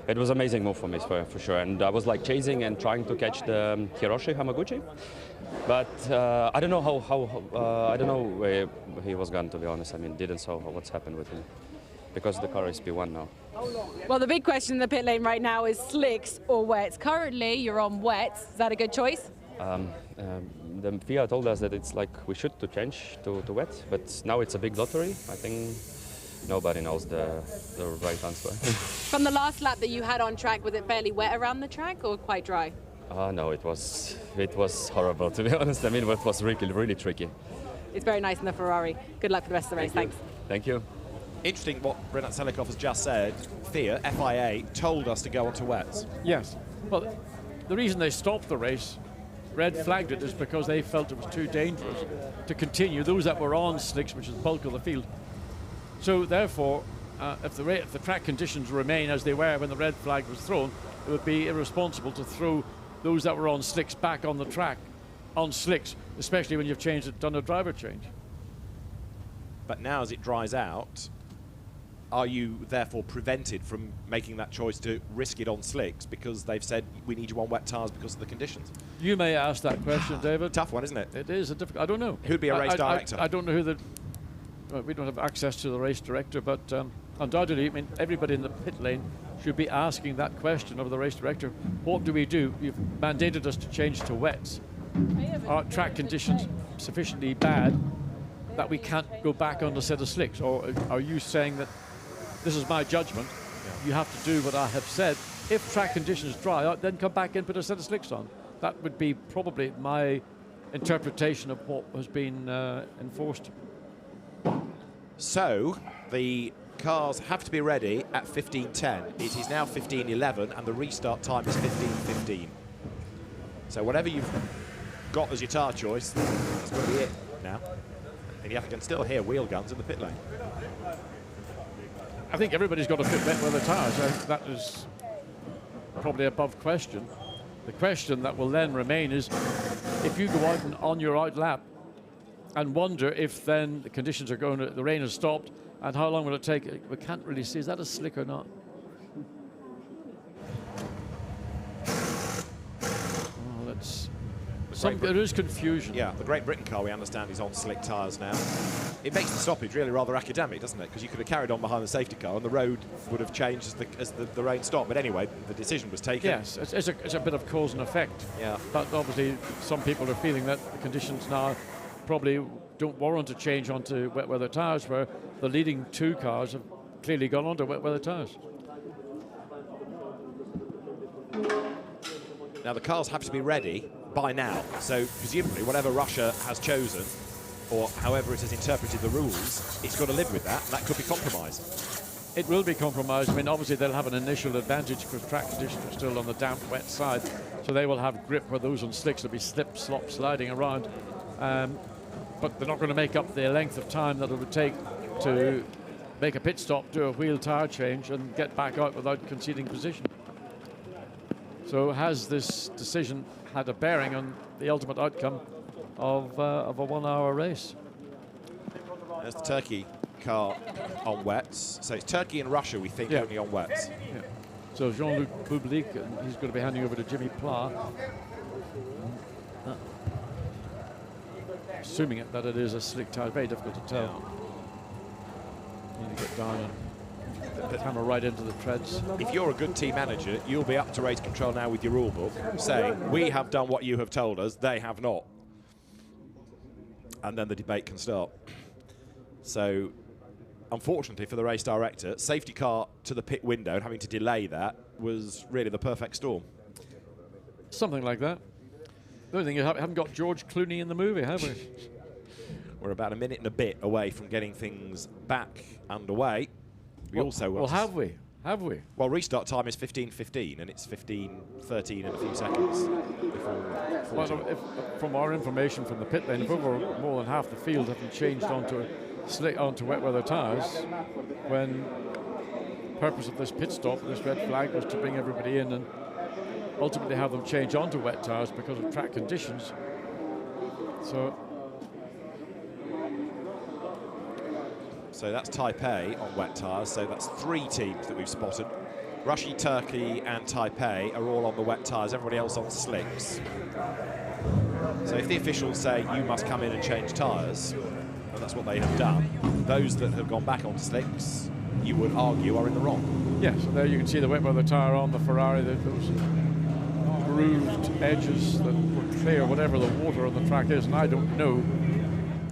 it was amazing move for me for sure. And I was like chasing and trying to catch the Hiroshi Hamaguchi, but I don't know I don't know where he was gone, to be honest. I mean, didn't saw what's happened with him, because the car is P1 now. Well, the big question in the pit lane right now is slicks or wets. Currently, you're on wets. Is that a good choice? The FIA told us that it's like we should to change to wet, but now it's a big lottery. I think nobody knows the right answer. From the last lap that you had on track, was it fairly wet around the track or quite dry? No, it was horrible, to be honest. I mean, it was really tricky. It's very nice in the Ferrari. Good luck for the rest of the race. Thanks. Thank you. Interesting what Renat Selikov has just said. FIA told us to go onto wets. Yes. Well, the reason they stopped the race, red flagged it, is because they felt it was too dangerous to continue. Those that were on slicks, which is the bulk of the field. So therefore, if the track conditions remain as they were when the red flag was thrown, it would be irresponsible to throw those that were on slicks back on the track, on slicks, especially when you've done a driver change. But now as it dries out, are you therefore prevented from making that choice to risk it on slicks because they've said we need you on wet tyres because of the conditions? You may ask that question, David. Tough one, isn't it? It is a difficult. I don't know. Who'd be a race director? I don't know who we don't have access to the race director, but undoubtedly, I mean, everybody in the pit lane should be asking that question of the race director. What do we do? You've mandated us to change to wets. Are track conditions sufficiently bad that we can't go back on a set of slicks? Or are you saying that this is my judgment, you have to do what I have said? If track conditions dry out, then come back and put a set of slicks on. That would be probably my interpretation of what has been enforced. So the cars have to be ready at 15:10. It is now 15:11 and the restart time is 15:15. So whatever you've got as your tyre choice, that's going to be it now. And you can still hear wheel guns in the pit lane. I think everybody's got to fit wet weather tyres. That is probably above question. The question that will then remain is if you go out and on your out lap and wonder if then the conditions are going to, the rain has stopped, and how long will it take? We can't really see, is that a slick or not? Oh, that's... there is confusion. Yeah, the Great Britain car, we understand, is on slick tyres now. It makes the stoppage really rather academic, doesn't it? Because you could have carried on behind the safety car and the road would have changed as the rain stopped. But anyway, the decision was taken. Yes, it's a bit of cause and effect. Yeah. But obviously, some people are feeling that the conditions now probably don't warrant a change onto wet weather tyres, where the leading 2 cars have clearly gone onto wet weather tyres. Now, the cars have to be ready by now. So, presumably, whatever Russia has chosen, or however it has interpreted the rules, it's got to live with that, and that could be compromised. It will be compromised. I mean, obviously, they'll have an initial advantage because track conditions are still on the damp, wet side. So they will have grip where those on slicks will be slip, slop, sliding around. But they're not going to make up the length of time that it would take to make a pit stop, do a wheel tyre change, and get back out without conceding position. So has this decision had a bearing on the ultimate outcome of a 1-hour race? There's the Turkey car on wets. So it's Turkey and Russia, we think, only on wets. Yeah. So Jean-Luc Bublik, he's going to be handing over to Jimmy Pla. Assuming that it is a slick tyre, very difficult to tell. You need to get down and the camera right into the treads. If you're a good team manager, you'll be up to race control now with your rule book, saying, we have done what you have told us, they have not. And then the debate can start. So, unfortunately for the race director, safety car to the pit window and having to delay that was really the perfect storm. Something like that. The only thing is, haven't got George Clooney in the movie, have we? We're about a minute and a bit away from getting things back underway. Have we? Have we? Well, restart time is 15:15, and it's 15:13 in a few seconds before 40. Well, from our information from the pit lane, if over more than half the field haven't changed onto wet weather tyres, when the purpose of this pit stop, this red flag, was to bring everybody in and ultimately have them change onto wet tyres because of track conditions. So So that's Taipei on wet tyres. So that's 3 teams that we've spotted. Russia, Turkey and Taipei are all on the wet tyres, everybody else on slicks. So if the officials say you must come in and change tyres, and that's what they have done, those that have gone back on slicks, you would argue, are in the wrong. Yes, and there you can see the wet weather tyre on the Ferrari. Those grooved edges that were clear, whatever the water on the track is, and I don't know.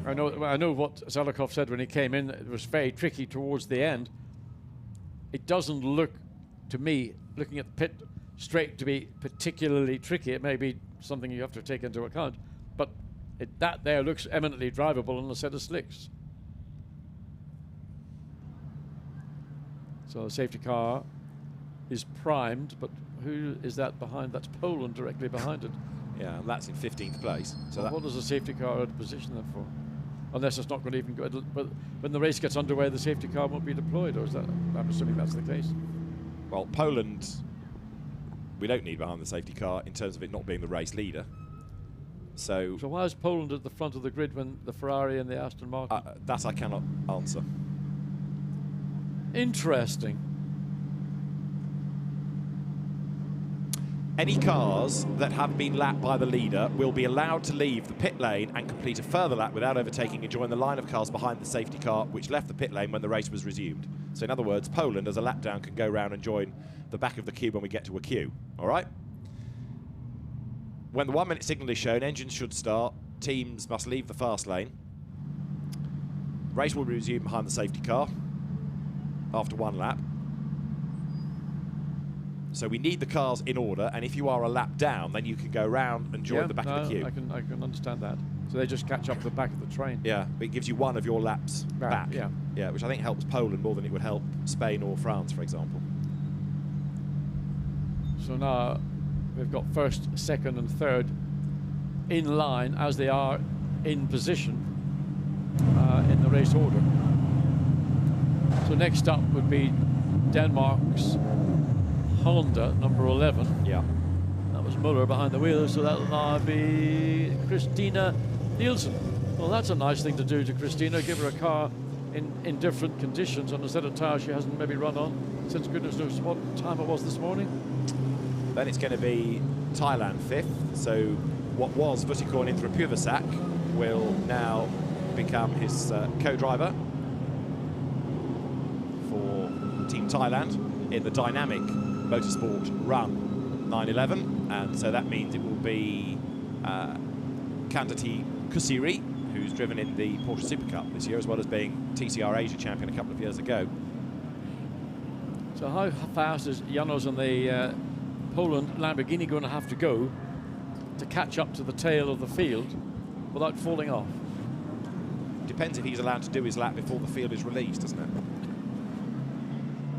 I know what Zelikov said when he came in. It was very tricky towards the end. It doesn't look, to me, looking at the pit straight, to be particularly tricky. It may be something you have to take into account, but that there looks eminently drivable on a set of slicks. So the safety car is primed, but who is that behind? That's Poland directly behind it. Yeah, and that's in 15th place. So what does the safety car position them for? Unless it's not going to even go. But when the race gets underway, the safety car won't be deployed, or is that? I'm assuming that's the case. Well, Poland, we don't need behind the safety car in terms of it not being the race leader. So why is Poland at the front of the grid when the Ferrari and the Aston Martin? That I cannot answer. Interesting. Any cars that have been lapped by the leader will be allowed to leave the pit lane and complete a further lap without overtaking and join the line of cars behind the safety car, which left the pit lane when the race was resumed. So in other words, Poland, as a lap down, can go round and join the back of the queue when we get to a queue. All right? When the 1 minute signal is shown, engines should start. Teams must leave the fast lane. Race will resume behind the safety car after 1 lap. So we need the cars in order, and if you are a lap down, then you can go round and join the back of the queue. I can understand that. So they just catch up to the back of the train. Yeah, it gives you 1 of your laps back. Yeah, which I think helps Poland more than it would help Spain or France, for example. So now we've got first, second, and third in line as they are in position in the race order. So next up would be Denmark's Honda, number 11. Yeah. That was Muller behind the wheel, so that'll now be Christina Nielsen. Well, that's a nice thing to do to Christina, give her a car in different conditions on a set of tyres she hasn't maybe run on since goodness knows what time it was this morning. Then it's going to be Thailand 5th, so what was Vutikorn Intra Puvasak will now become his co-driver for Team Thailand in the dynamic Motorsport Run 911, and so that means it will be Kandati Kusiri, who's driven in the Porsche Super Cup this year, as well as being TCR Asia champion a couple of years ago. So how fast is Janos and the Poland Lamborghini going to have to go to catch up to the tail of the field without falling off? Depends if he's allowed to do his lap before the field is released, doesn't it?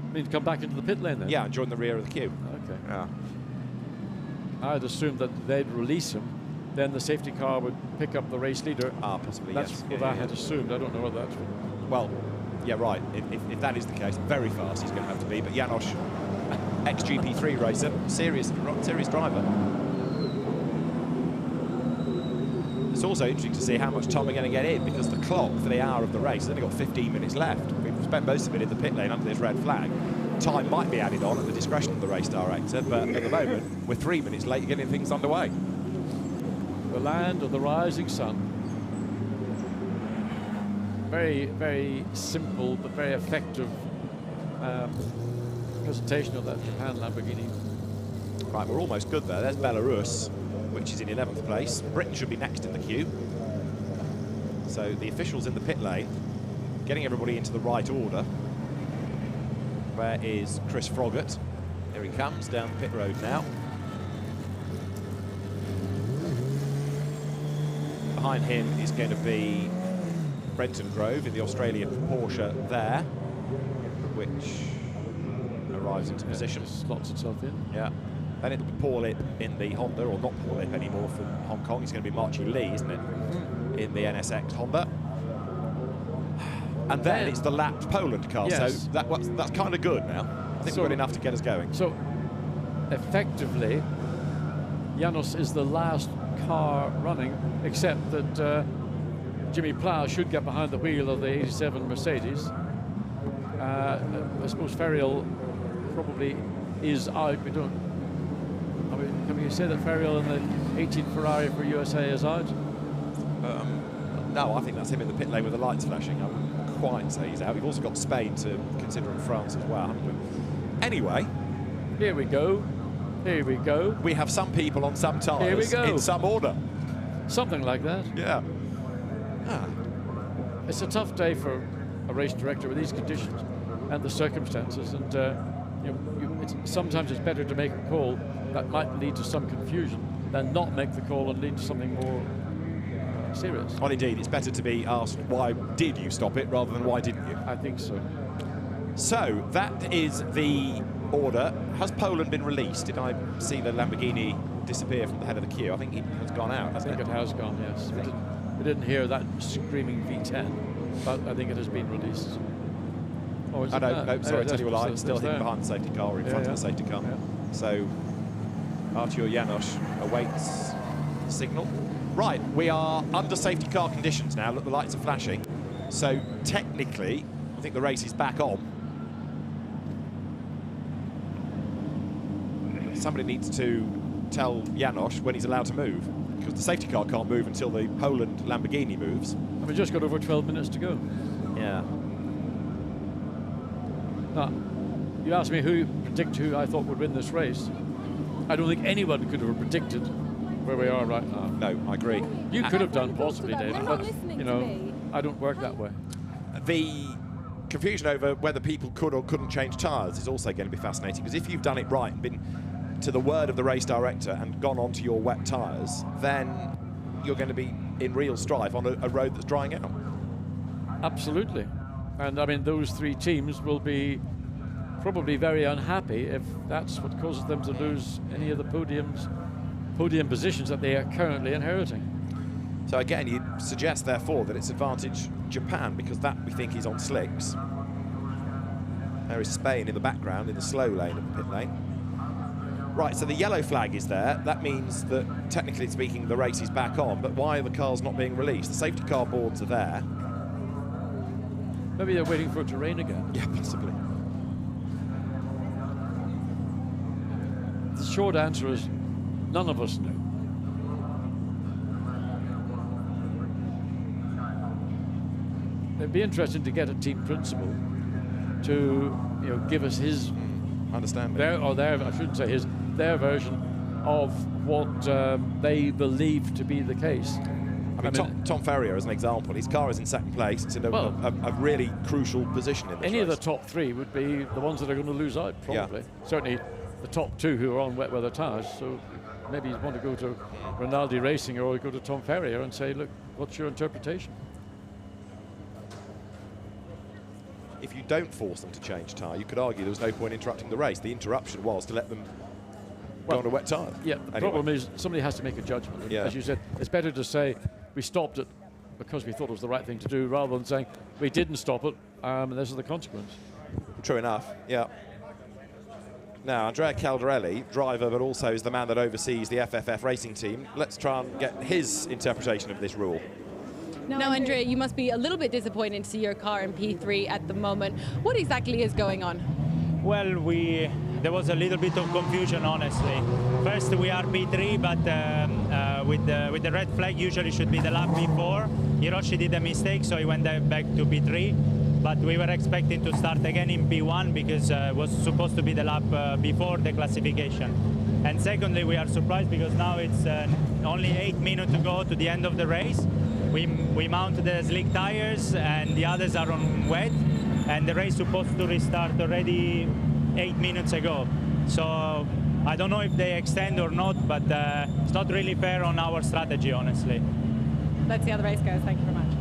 I mean, to come back into the pit lane then? Yeah, and join the rear of the queue. Okay. Yeah. I'd assumed that they'd release him, then the safety car would pick up the race leader. Possibly, that's yes. What I had assumed. I don't know whether that's... Well, yeah, right. If that is the case, very fast he's going to have to be. But Janos, ex-GP3 racer, serious driver. It's also interesting to see how much time we're going to get in, because the clock for the hour of the race has only got 15 minutes left. We've spent most of it in the pit lane under this red flag. Time might be added on at the discretion of the race director, but at the moment, we're 3 minutes late getting things underway. The land of the rising sun. Very, very simple but very effective presentation of that Japan Lamborghini. Right, we're almost good there. There's Belarus, which is in 11th place. Britain should be next in the queue. So the officials in the pit lane, getting everybody into the right order. Where is Chris Froggatt? Here he comes down the pit road now. Behind him is going to be Brenton Grove in the Australian Porsche there, which arrives into position. Slots itself in. Yeah. Then it'll be Paul Ip in the Honda, or not Paul Ip anymore from Hong Kong. It's going to be Marchu Lee, isn't it? In the NSX Honda. And then it's the lapped Poland car, yes. So that's kind of good now. I think we've got enough to get us going. So, effectively, Janos is the last car running, except that Jimmy Plough should get behind the wheel of the 87 Mercedes. I suppose Ferriol probably is out. We don't. I mean, can we say that Ferriol in the 18 Ferrari for USA is out? No, I think that's him in the pit lane with the lights flashing. I wouldn't quite say he's out. We've also got Spain to consider in France as well, haven't we? Anyway. Here we go. Here we go. We have some people on some tyres. Here we go. In some order. Something like that. Yeah. Ah. It's a tough day for a race director with these conditions and the circumstances, and sometimes it's better to make a call that might lead to some confusion than not make the call and lead to something more serious. Well, indeed, it's better to be asked, why did you stop it, rather than why didn't you? I think so. So, that is the order. Has Poland been released? Did I see the Lamborghini disappear from the head of the queue? I think it has gone out, hasn't it? I think it has gone, yes. We didn't hear that screaming V10, but I think it has been released. Oh, is it no, sorry, I tell you what, I'm still hidden there. behind the safety car, or in front of the safety car. Yeah. So, Artur Janosch awaits signal. Right, we are under safety car conditions now. Look, the lights are flashing. So, technically, I think the race is back on. Somebody needs to tell Janosch when he's allowed to move, because the safety car can't move until the Poland Lamborghini moves. And we've just got over 12 minutes to go. Yeah. Now, you asked me who I thought would win this race. I don't think anyone could have predicted where we are right now. No, I agree. You could have done possibly, David, but listening to me. I don't work that way. The confusion over whether people could or couldn't change tyres is also going to be fascinating, because if you've done it right and been to the word of the race director and gone onto your wet tyres, then you're going to be in real strife on a road that's drying out. Absolutely. And I mean, those three teams will be probably very unhappy if that's what causes them to lose any of the podium positions that they are currently inheriting. So again, you suggest therefore that it's advantage Japan, because that we think is on slicks. There is Spain in the background in the slow lane of the pit lane. Right, so the yellow flag is there. That means that, technically speaking, the race is back on, but why are the cars not being released? The safety car boards are there. Maybe they're waiting for it to rain again. Yeah, possibly. The short answer is none of us know. It'd be interesting to get a team principal to, give us his understanding. Their version of what they believe to be the case. I mean, Tom Ferrier, as an example, his car is in second place. It's in a really crucial position in this Any race. of the top three would be the ones that are going to lose out, probably. Yeah. Certainly the top two who are on wet weather tyres. So maybe you want to go to Rinaldi Racing or go to Tom Ferrier and say, look, what's your interpretation? If you don't force them to change tyre, you could argue there was no point interrupting the race. The interruption was to let them go on a wet tyre. Yeah, the problem is somebody has to make a judgment. Yeah. As you said, it's better to say we stopped it because we thought it was the right thing to do, rather than saying we didn't stop it, and this is the consequence. True enough, yeah. Now, Andrea Caldarelli, driver, but also is the man that oversees the FFF racing team. Let's try and get his interpretation of this rule. Now, Andrea, you must be a little bit disappointed to see your car in P3 at the moment. What exactly is going on? Well, there was a little bit of confusion, honestly. First, we are P3, but with the red flag, usually should be the lap before. Hiroshi did a mistake, so he went back to P3. But we were expecting to start again in P1 because it was supposed to be the lap before the classification. And secondly, we are surprised because now it's only 8 minutes to go to the end of the race. We mounted the slick tires and the others are on wet, and the race supposed to restart already 8 minutes ago. So I don't know if they extend or not, but it's not really fair on our strategy, honestly. Let's see how the race goes. Thank you very much.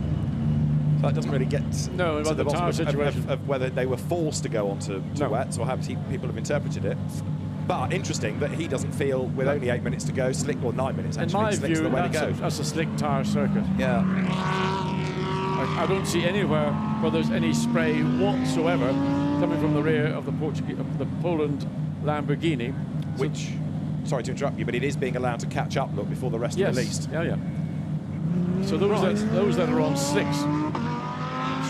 So that doesn't really get to the bottom of whether they were forced to go onto wets or how people have interpreted it. But interesting that he doesn't feel, with only 8 minutes to go, slick, or 9 minutes actually, in my slick's view, the way to go. That's a slick tyre circuit. Yeah. I don't see anywhere where there's any spray whatsoever coming from the rear of the Poland Lamborghini. Which, sorry to interrupt you, but it is being allowed to catch up, look, before the rest are released. Yeah. So those that are on slicks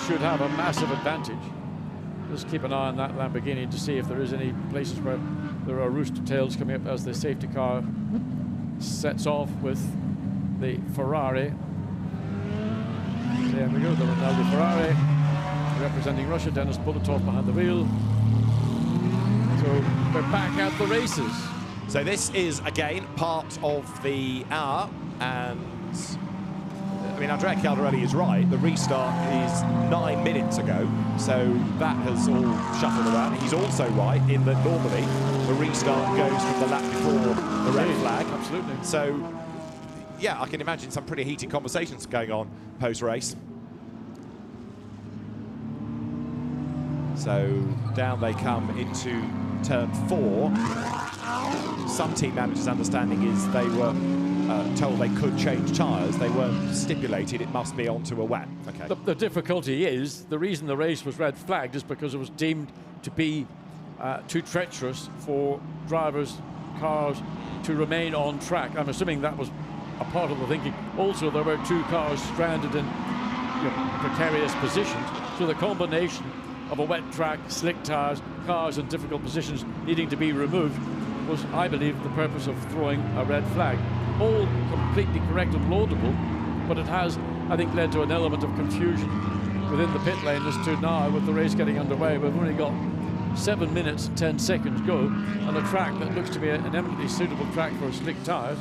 should have a massive advantage. Just keep an eye on that Lamborghini to see if there is any places where there are rooster tails coming up as the safety car sets off with the Ferrari. There we go, the Ronaldo Ferrari representing Russia. Denis Bulatov behind the wheel. So we're back at the races. So this is again part of the hour, and I mean, Andrea Caldarelli is right. The restart is 9 minutes ago, so that has all shuffled around. He's also right in that normally the restart goes from the lap before the red flag. Absolutely. So, yeah, I can imagine some pretty heated conversations going on post-race. So down they come into turn 4. Some team managers' understanding is they were told they could change tyres. They weren't stipulated it must be onto a wet. Okay. The difficulty is, the reason the race was red flagged is because it was deemed to be too treacherous for drivers, cars to remain on track. I'm assuming that was a part of the thinking. Also, there were 2 cars stranded in precarious positions. So the combination of a wet track, slick tyres, cars in difficult positions needing to be removed was, I believe, the purpose of throwing a red flag. All completely correct and laudable, but it has, I think, led to an element of confusion within the pit lane as to now, with the race getting underway, we've only got 7 minutes and 10 seconds go on a track that looks to be an eminently suitable track for slick tyres.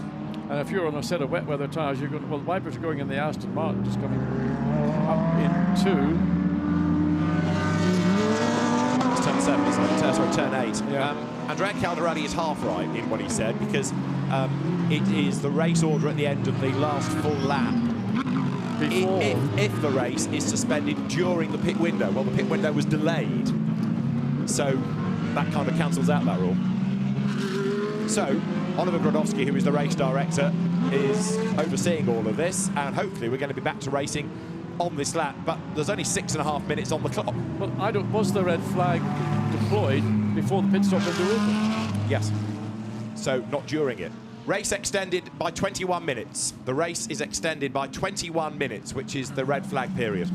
And if you're on a set of wet weather tyres, you're going, well, the wipers are going in the Aston Martin, just coming up into turn 7, isn't it? Sorry, turn 8. Yeah. Andrea Caldarelli is half right in what he said, because it is the race order at the end of the last full lap. If the race is suspended during the pit window, well, the pit window was delayed, so that kind of cancels out that rule. So Oliver Grodowski, who is the race director, is overseeing all of this, and hopefully we're going to be back to racing on this lap, but there's only 6.5 minutes on the clock. Well, was the red flag deployed before the pit stop window opened? Yes. So not during it. Race extended by 21 minutes. The race is extended by 21 minutes, which is the red flag period.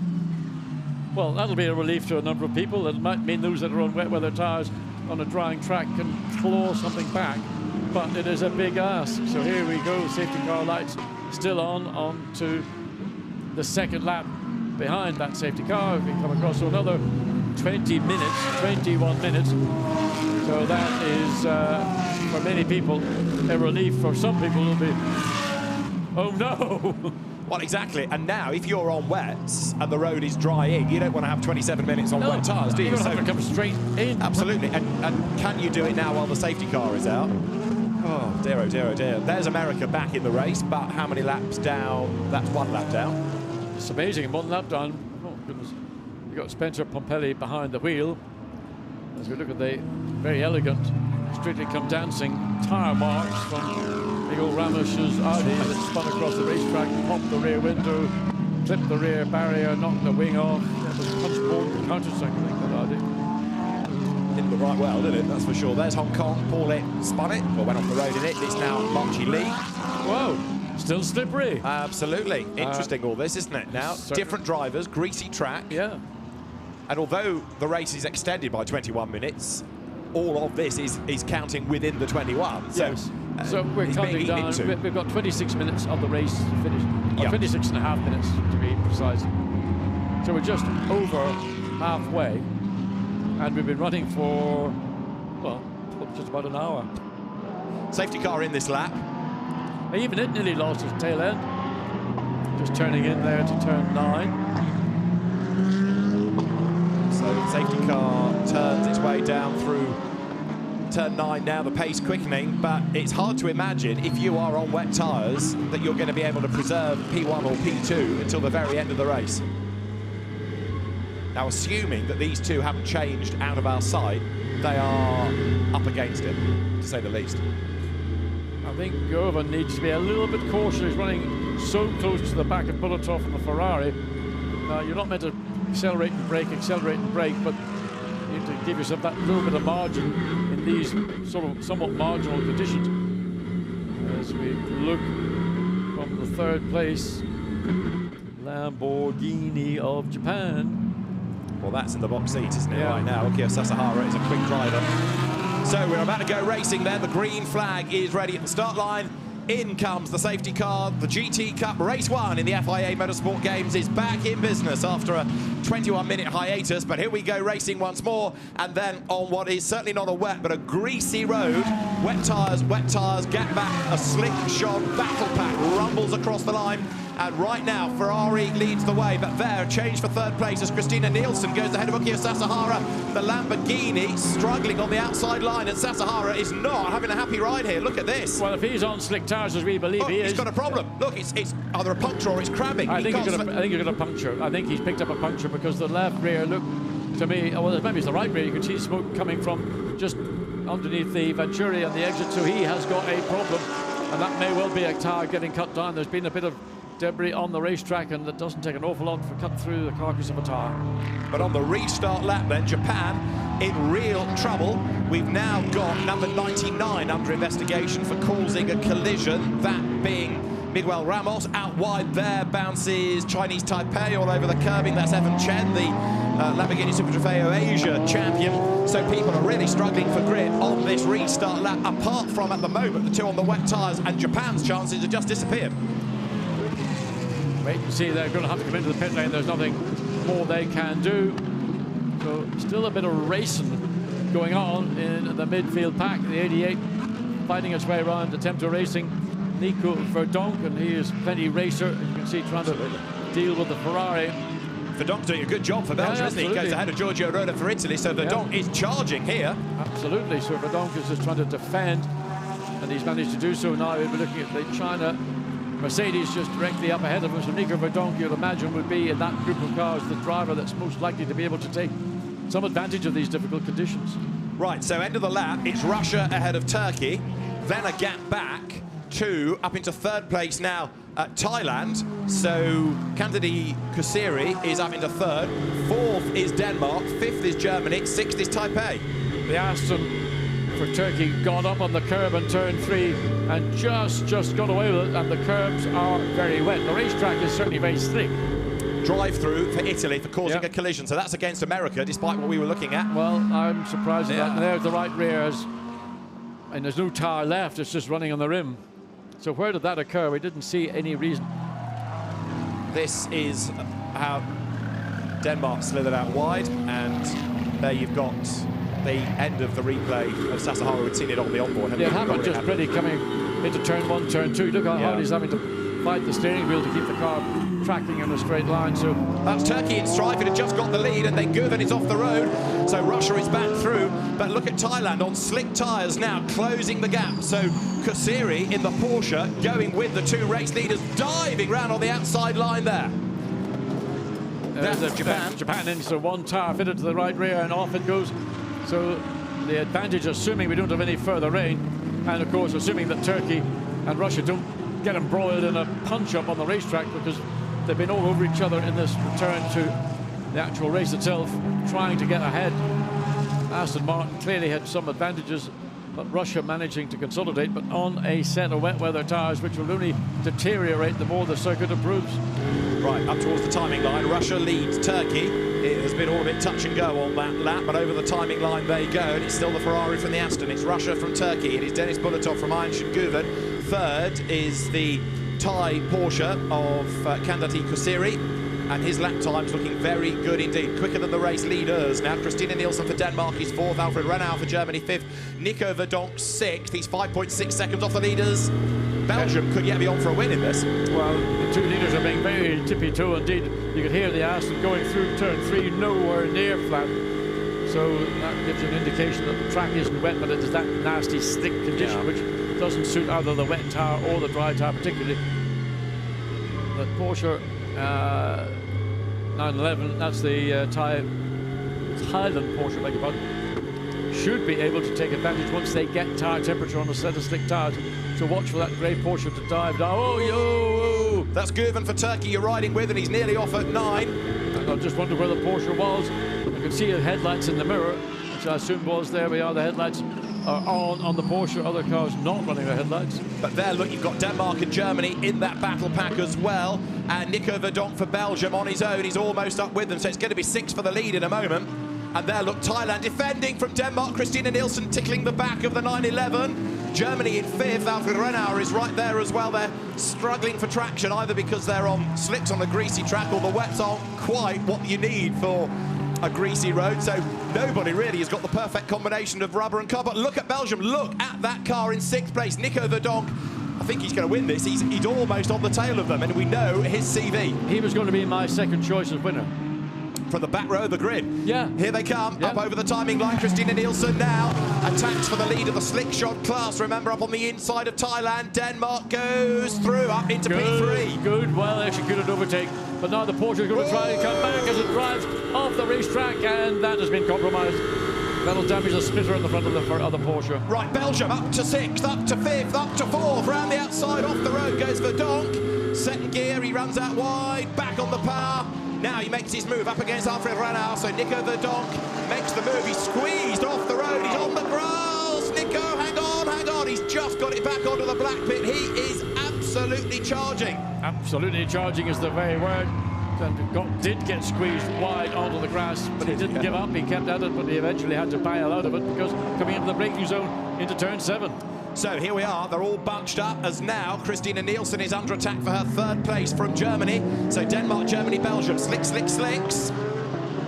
Well, that'll be a relief to a number of people. It might mean those that are on wet weather tyres on a drying track can claw something back, but it is a big ask. So here we go, safety car lights still on to the second lap behind that safety car. We come across to another 20 minutes, 21 minutes. So that is, for many people, a relief. For some people, it'll be, oh no! Well, exactly. And now, if you're on wets and the road is drying, you don't want to have 27 minutes on wet tyres, do you? You're going to come straight in. Absolutely. And can you do it now while the safety car is out? Oh, dear, oh, dear, oh, dear. There's America back in the race, but how many laps down? That's 1 lap down. It's amazing. 1 lap down. Oh, goodness. You've got Spencer Pompelli behind the wheel. As we look at the very elegant Strictly Come Dancing tyre marks from big old Ramos's Audi that spun across the racetrack, popped the rear window, clipped the rear barrier, knocked the wing off. That was punch board and counter-cycling that Audi. Didn't look right well, did it? That's for sure. There's Hong Kong. Paulet spun it, or went off the road in it. It's now Marchi Lee. Whoa, still slippery. Absolutely. Interesting all this, isn't it? Now, different drivers, greasy track. Yeah. And although the race is extended by 21 minutes, all of this is counting within the 21. So, yes. So we're counting down. We've got 26 minutes of the race finished. Or 26 and a half minutes, to be precise. So we're just over halfway. And we've been running for, well, just about an hour. Safety car in this lap. Even it nearly lost its tail end. Just turning in there to turn 9. So safety car turns its way down through turn 9 now, the pace quickening, but it's hard to imagine if you are on wet tyres that you're going to be able to preserve P1 or P2 until the very end of the race. Now, assuming that these two haven't changed out of our sight, they are up against it, to say the least. I think Govan needs to be a little bit cautious. He's running so close to the back of Bulatov and the Ferrari. Now, you're not meant to accelerate and brake, but you need to give yourself that little bit of margin in these sort of somewhat marginal conditions. As we look from the third place Lamborghini of Japan. Well, that's in the box seat, isn't it, Yeah. right now? Ukio Sasahara is a quick driver. So we're about to go racing then. The green flag is ready at the start line. In comes the safety car. The GT Cup Race 1 in the FIA Motorsport Games is back in business after a 21-minute hiatus. But here we go racing once more. And then on what is certainly not a wet, but a greasy road. Wet tyres, gap back, a slick shod battle pack rumbles across the line. And right now, Ferrari leads the way, but there, a change for third place as Christina Nielsen goes ahead of Ukio Sasahara. The Lamborghini struggling on the outside line, and Sasahara is not having a happy ride here. Look at this. Well, if he's on slick tyres, as we believe he is... He's got a problem. Look, it's either a puncture or it's crabbing. I think he's got a puncture. I think he's picked up a puncture because the left rear looked to me... Well, maybe it's the right rear. You can see smoke coming from just underneath the Venturi on the exit, so he has got a problem. And that may well be a tyre getting cut down. There's been a bit of debris on the racetrack, and it doesn't take an awful lot to cut through the carcass of a tyre. But on the restart lap then, Japan in real trouble. We've now got number 99 under investigation for causing a collision, that being Miguel Ramos. Out wide there bounces Chinese Taipei all over the curbing. That's Evan Chen, the Lamborghini Super Trofeo Asia champion. So people are really struggling for grid on this restart lap, apart from at the moment the two on the wet tyres, and Japan's chances have just disappeared. Wait and see, they're going to have to come into the pit lane. There's nothing more they can do. So still a bit of racing going on in the midfield pack. The 88 fighting its way around the Tempter Racing. Nico Verdonk, and he is plenty racer. You can see trying to deal with the Ferrari. Verdonk's doing a good job for Belgium, isn't he? He goes ahead of Giorgio Roda for Italy, so Verdonk is charging here. Absolutely, so Verdonk is just trying to defend, and he's managed to do so. Now we're looking at the China Mercedes just directly up ahead of him, so Nico Verdonk, you'd imagine, would be in that group of cars the driver that's most likely to be able to take some advantage of these difficult conditions. Right, so end of the lap, it's Russia ahead of Turkey, then a gap back to up into third place now Thailand. So Kandidi Kusiri is up into third, fourth is Denmark, fifth is Germany, sixth is Taipei. The Aston for Turkey got up on the curb in turn 3 and just got away with it, and the curbs are very wet. The racetrack is certainly very slick. Drive-through for Italy for causing a collision, so that's against America, despite what we were looking at. Well, I'm surprised at that. And there's the right rear, and there's no tyre left, it's just running on the rim. So where did that occur? We didn't see any reason. This is how Denmark slithered out wide, and there you've got the end of the replay of Sasahara. We'd seen it on the onboard. Yeah, it happened just pretty coming into turn 1, turn 2. Look how hard he's having to fight the steering wheel to keep the car tracking in a straight line. So that's Turkey in strife. It had just got the lead, and then Guven is off the road. So Russia is back through. But look at Thailand on slick tyres now, closing the gap. So Kusiri in the Porsche going with the two race leaders, diving round on the outside line there. That's Japan. Japan into one tyre fitted to the right rear, and off it goes. So the advantage, assuming we don't have any further rain, and of course assuming that Turkey and Russia don't get embroiled in a punch-up on the racetrack, because they've been all over each other in this return to the actual race itself, trying to get ahead. Aston Martin clearly had some advantages, but Russia managing to consolidate, but on a set of wet weather tyres, which will only deteriorate the more the circuit improves. Right, up towards the timing line, Russia leads Turkey. It has been all a bit touch and go on that lap, but over the timing line they go, and it's still the Ferrari from the Aston. It's Russia from Turkey. It is Denis Bulatov from Ayhancan Guven. Third is the Thai Porsche of Kandidi Kusiri, and his lap time's looking very good indeed, quicker than the race leaders. Now Christina Nielsen for Denmark is fourth, Alfred Renau for Germany fifth, Nico Verdonk sixth. He's 5.6 seconds off the leaders. Belgium could yet be on for a win in this. Well, the two leaders are being very tippy-toe indeed. You could hear the Aston going through turn 3, nowhere near flat. So that gives you an indication that the track isn't wet, but it is that nasty slick condition, which doesn't suit either the wet tyre or the dry tyre particularly. The Porsche 911, that's the Thailand Porsche, beg your pardon, should be able to take advantage once they get tyre temperature on a set of slick tyres. So watch for that grey Porsche to dive down. Oh, yo! That's Guven for Turkey you're riding with, and he's nearly off at 9. And I just wondered where the Porsche was. I could see the headlights in the mirror, which I assume was there. We are, the headlights are on the Porsche, other cars not running their headlights. But there, look, you've got Denmark and Germany in that battle pack as well. and Nico Verdonk for Belgium on his own. He's almost up with them, so it's going to be 6 for the lead in a moment. And there, look, Thailand defending from Denmark. Christina Nielsen tickling the back of the 911. Germany in 5th. Alfred Renauer is right there as well. They're struggling for traction, either because they're on slicks on a greasy track or the wets aren't quite what you need for a greasy road. So nobody really has got the perfect combination of rubber and car. But look at Belgium. Look at that car in 6th place. Nico Verdonk. I think he's going to win this. He's almost on the tail of them, and we know his CV. He was going to be my second choice as winner. From the back row of the grid. Yeah. Here they come, up over the timing line. Christina Nielsen now attacks for the lead of the slick shot class. Remember, up on the inside of Thailand. Denmark goes through, up into P3. Good, well executed overtake. But now the Porsche is going to try and come back as it drives off the racetrack, and that has been compromised. That'll damage the splitter in the front of the Porsche. Right, Belgium up to 6th, up to 5th, up to 4th. Round the outside, off the road goes Verdonk. Second gear, he runs out wide, back on the power. Now he makes his move up against Alfred Renauer, so Nico Verdonk makes the move. He's squeezed off the road, he's on the grass. Nico, hang on, he's just got it back onto the black pit. He is absolutely charging. Absolutely charging is the very word. And did get squeezed wide onto the grass, but he didn't give up. He kept at it, but he eventually had to bail out of it because coming into the braking zone into turn 7. So here we are, they're all bunched up as now Christina Nielsen is under attack for her 3rd place from Germany. So Denmark, Germany, Belgium, slicks.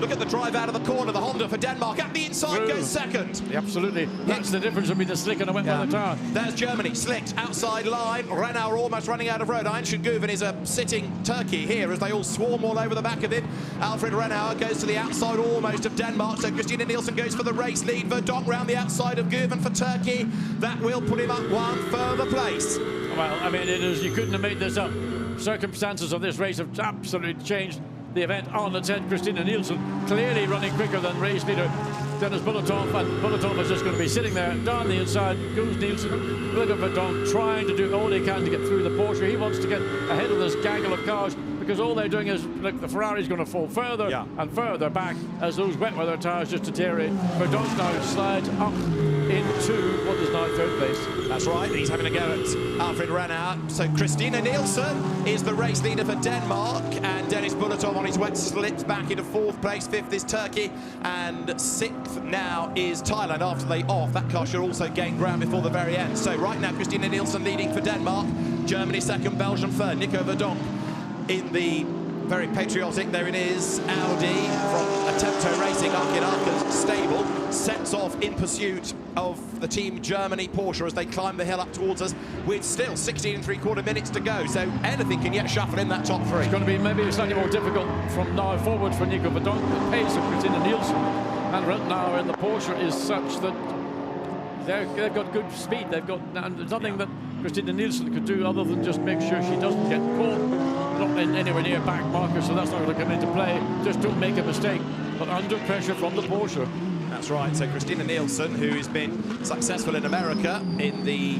Look at the drive out of the corner, the Honda for Denmark. At the inside goes second. Absolutely. That's the difference between the slick and a wet weather tire. There's Germany, slicked, outside line. Renauer almost running out of road. Einschenguven is a sitting turkey here as they all swarm all over the back of him. Alfred Renauer goes to the outside almost of Denmark. So Christina Nielsen goes for the race lead. Verdonk round the outside of Guven for Turkey. That will put him up 1 further place. Well, I mean, it is, you couldn't have made this up. Circumstances of this race have absolutely changed the event on its head. Christina Nielsen clearly running quicker than race leader Dennis Bulletov, and Bulletov is just going to be sitting there. Down the inside goes Nielsen. Look at Verdonk trying to do all he can to get through the Porsche. He wants to get ahead of this gaggle of cars because all they're doing is, look, the Ferrari's going to fall further and further back as those wet weather tires just deteriorate. Verdonk now slides up into what is now 3rd place. That's right, he's having a go at Alfred Renauer. So Christina Nielsen is the race leader for Denmark, and Dennis Bulletov on his wet slips back into 4th place. 5th is Turkey, and 6th now is Thailand after they off. That car should also gain ground before the very end. So right now, Christina Nielsen leading for Denmark, Germany 2nd, Belgium 3rd. Nico Verdonk in the very patriotic, there it is, Audi from Attempto Racing, Arkin stable, sets off in pursuit of the Team Germany Porsche as they climb the hill up towards us with still 16 3/4 minutes to go. So anything can yet shuffle in that top 3. It's going to be maybe slightly more difficult from now forward for Nico Verdonk. The pace of Christina Nielsen and Renauer in the Porsche is such that they've got good speed. They've got there's nothing that Christina Nielsen could do other than just make sure she doesn't get caught. Not in anywhere near back markers, so that's not going to come into play. Just don't make a mistake, but under pressure from the Porsche. That's right. So Christina Nielsen, who has been successful in America in the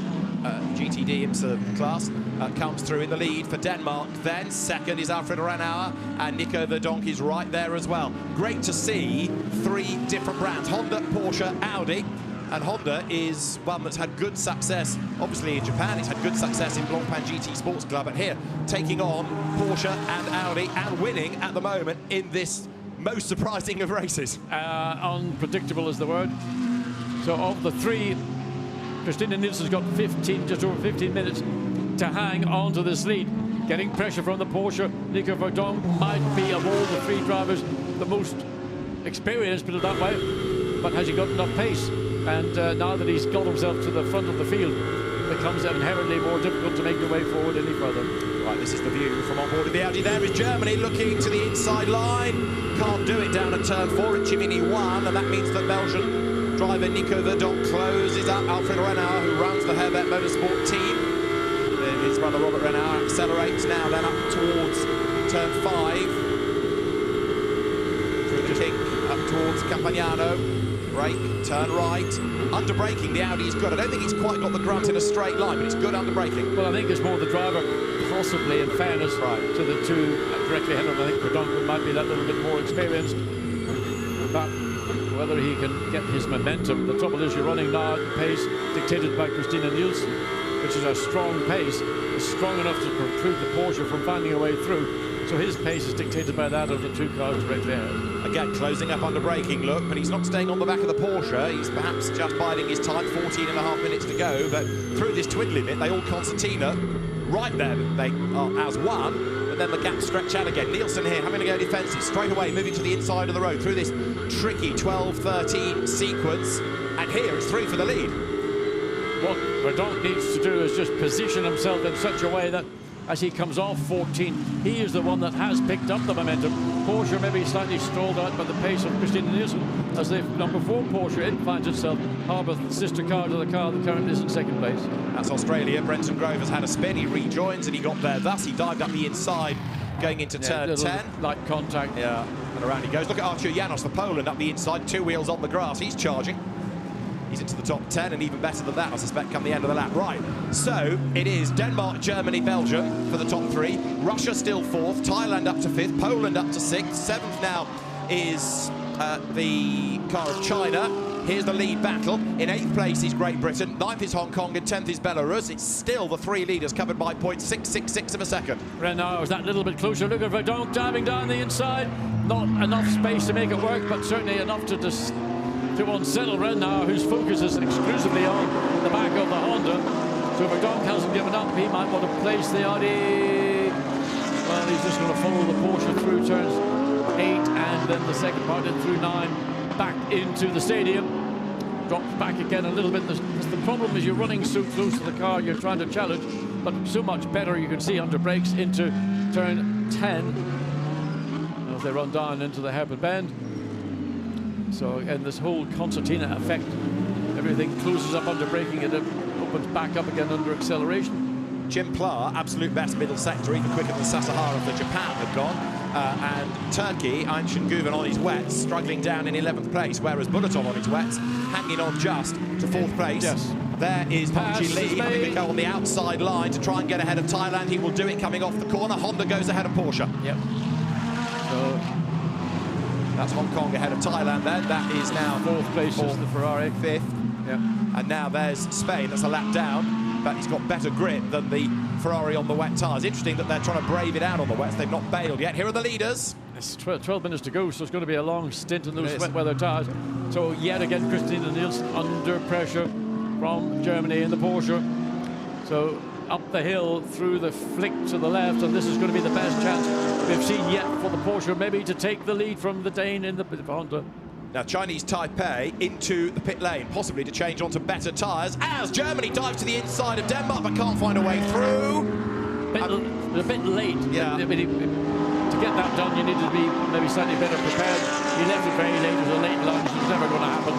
GTD IMSA class, comes through in the lead for Denmark. Then 2nd is Alfred Renauer, and Nico Verdonk is right there as well. Great to see 3 different brands, Honda, Porsche, Audi. And Honda is one that's had good success, obviously in Japan. It's had good success in Blancpain GT Sports Club, and here taking on Porsche and Audi and winning at the moment in this most surprising of races. Unpredictable is the word. So of the 3, Christina Nielsen's got just over 15 minutes to hang on to this lead. Getting pressure from the Porsche. Nico Verdonk might be, of all the 3 drivers, the most experienced, put it that way. But has he got enough pace? And now that he's got himself to the front of the field, it becomes inherently more difficult to make your way forward any further. Right, this is the view from on board of the Audi. There is Germany looking to the inside line. Can't do it down at turn 4 at Chimini 1, and that means that Belgian driver Nico Verdonk closes up Alfred Renauer, who runs the Herbert Motorsport team. His brother Robert Renauer accelerates now, then up towards turn 5. Through the kink, up towards Campagnano. Brake, turn right, under braking the Audi's good. I don't think he's quite got the grunt in a straight line, but it's good under braking. Well, I think it's more the driver, possibly in fairness to the 2 directly ahead of him. I think Verdonk might be that little bit more experienced, but whether he can get his momentum. The trouble is you're running now at the pace dictated by Christina Nielsen. which is a strong pace, is strong enough to preclude the Porsche from finding a way through. So his pace is dictated by that of the two cars directly ahead. Again, closing up under braking, look, but he's not staying on the back of the Porsche. He's perhaps just biding his time, 14.5 minutes to go, but through this twin limit, they all concertina right there. They are as one, but then the gaps stretch out again. Nielsen here having to go defensive, straight away moving to the inside of the road through this tricky 12-13 sequence, and here it's 3 for the lead. What Verdonk needs to do is just position himself in such a way that as he comes off 14, he is the one that has picked up the momentum. Porsche maybe slightly stalled out by the pace of Christina Nielsen as the number 4 Porsche, it finds itself harbours the sister car to the car that currently is in second place. That's Australia. Brenton Grove has had a spin. He rejoins and he got there. Thus, he dived up the inside going into turn 10. Light contact. Yeah, and around he goes. Look at Artur Janos for Poland up the inside, 2 wheels on the grass. He's charging. He's into the top 10, and even better than that, I suspect, come the end of the lap. Right, so it is Denmark, Germany, Belgium for the top 3. Russia still 4th, Thailand up to 5th, Poland up to 6th. 7th now is the car of China. Here's the lead battle. In 8th place is Great Britain, 9th is Hong Kong, and 10th is Belarus. It's still the 3 leaders covered by 0.666 of a second. Renault was that little bit closer. Look at Verdonk diving down the inside. Not enough space to make it work, but certainly enough to unsettle Renault, whose focus is exclusively on the back of the Honda. So Verdonk hasn't given up. He might want to place the Audi. Well, he's just going to follow the Porsche through turns 8 and then the second part in through 9 back into the stadium. Drops back again a little bit. The problem is you're running so close to the car, you're trying to challenge, but so much better you can see under brakes into turn 10 as they run down into the hairpin bend. So again, this whole concertina effect, everything closes up under braking and it opens back up again under acceleration. Jim Pla, absolute best middle sector, even quicker than Sasahara for Japan had gone. And Turkey, Ayşen Güven on his wets, struggling down in 11th place, whereas Bulatov on his wets, hanging on just to 4th place. Yes. There is Park Ji Lee having to go on the outside line to try and get ahead of Thailand. He will do it coming off the corner. Honda goes ahead of Porsche. Yep. So that's Hong Kong ahead of Thailand then. That is now 4th place is the Ferrari. 5th. Yep. And now there's Spain. That's a lap down, but he's got better grip than the Ferrari on the wet tyres. Interesting that they're trying to brave it out on the wets. They've not bailed yet. Here are the leaders. It's 12 minutes to go, so it's going to be a long stint in those wet weather tyres. So yet again, Christina Nielsen under pressure from Germany in the Porsche. So up the hill through the flick to the left, and this is going to be the best chance we've seen yet for the Porsche, maybe to take the lead from the Dane in the Honda. Now Chinese Taipei into the pit lane, possibly to change onto better tyres, as Germany dives to the inside of Denmark but can't find a way through. A bit late. Yeah. To get that done, you needed to be maybe slightly better prepared. He left it very late. It was a late lunch. It was never going to happen.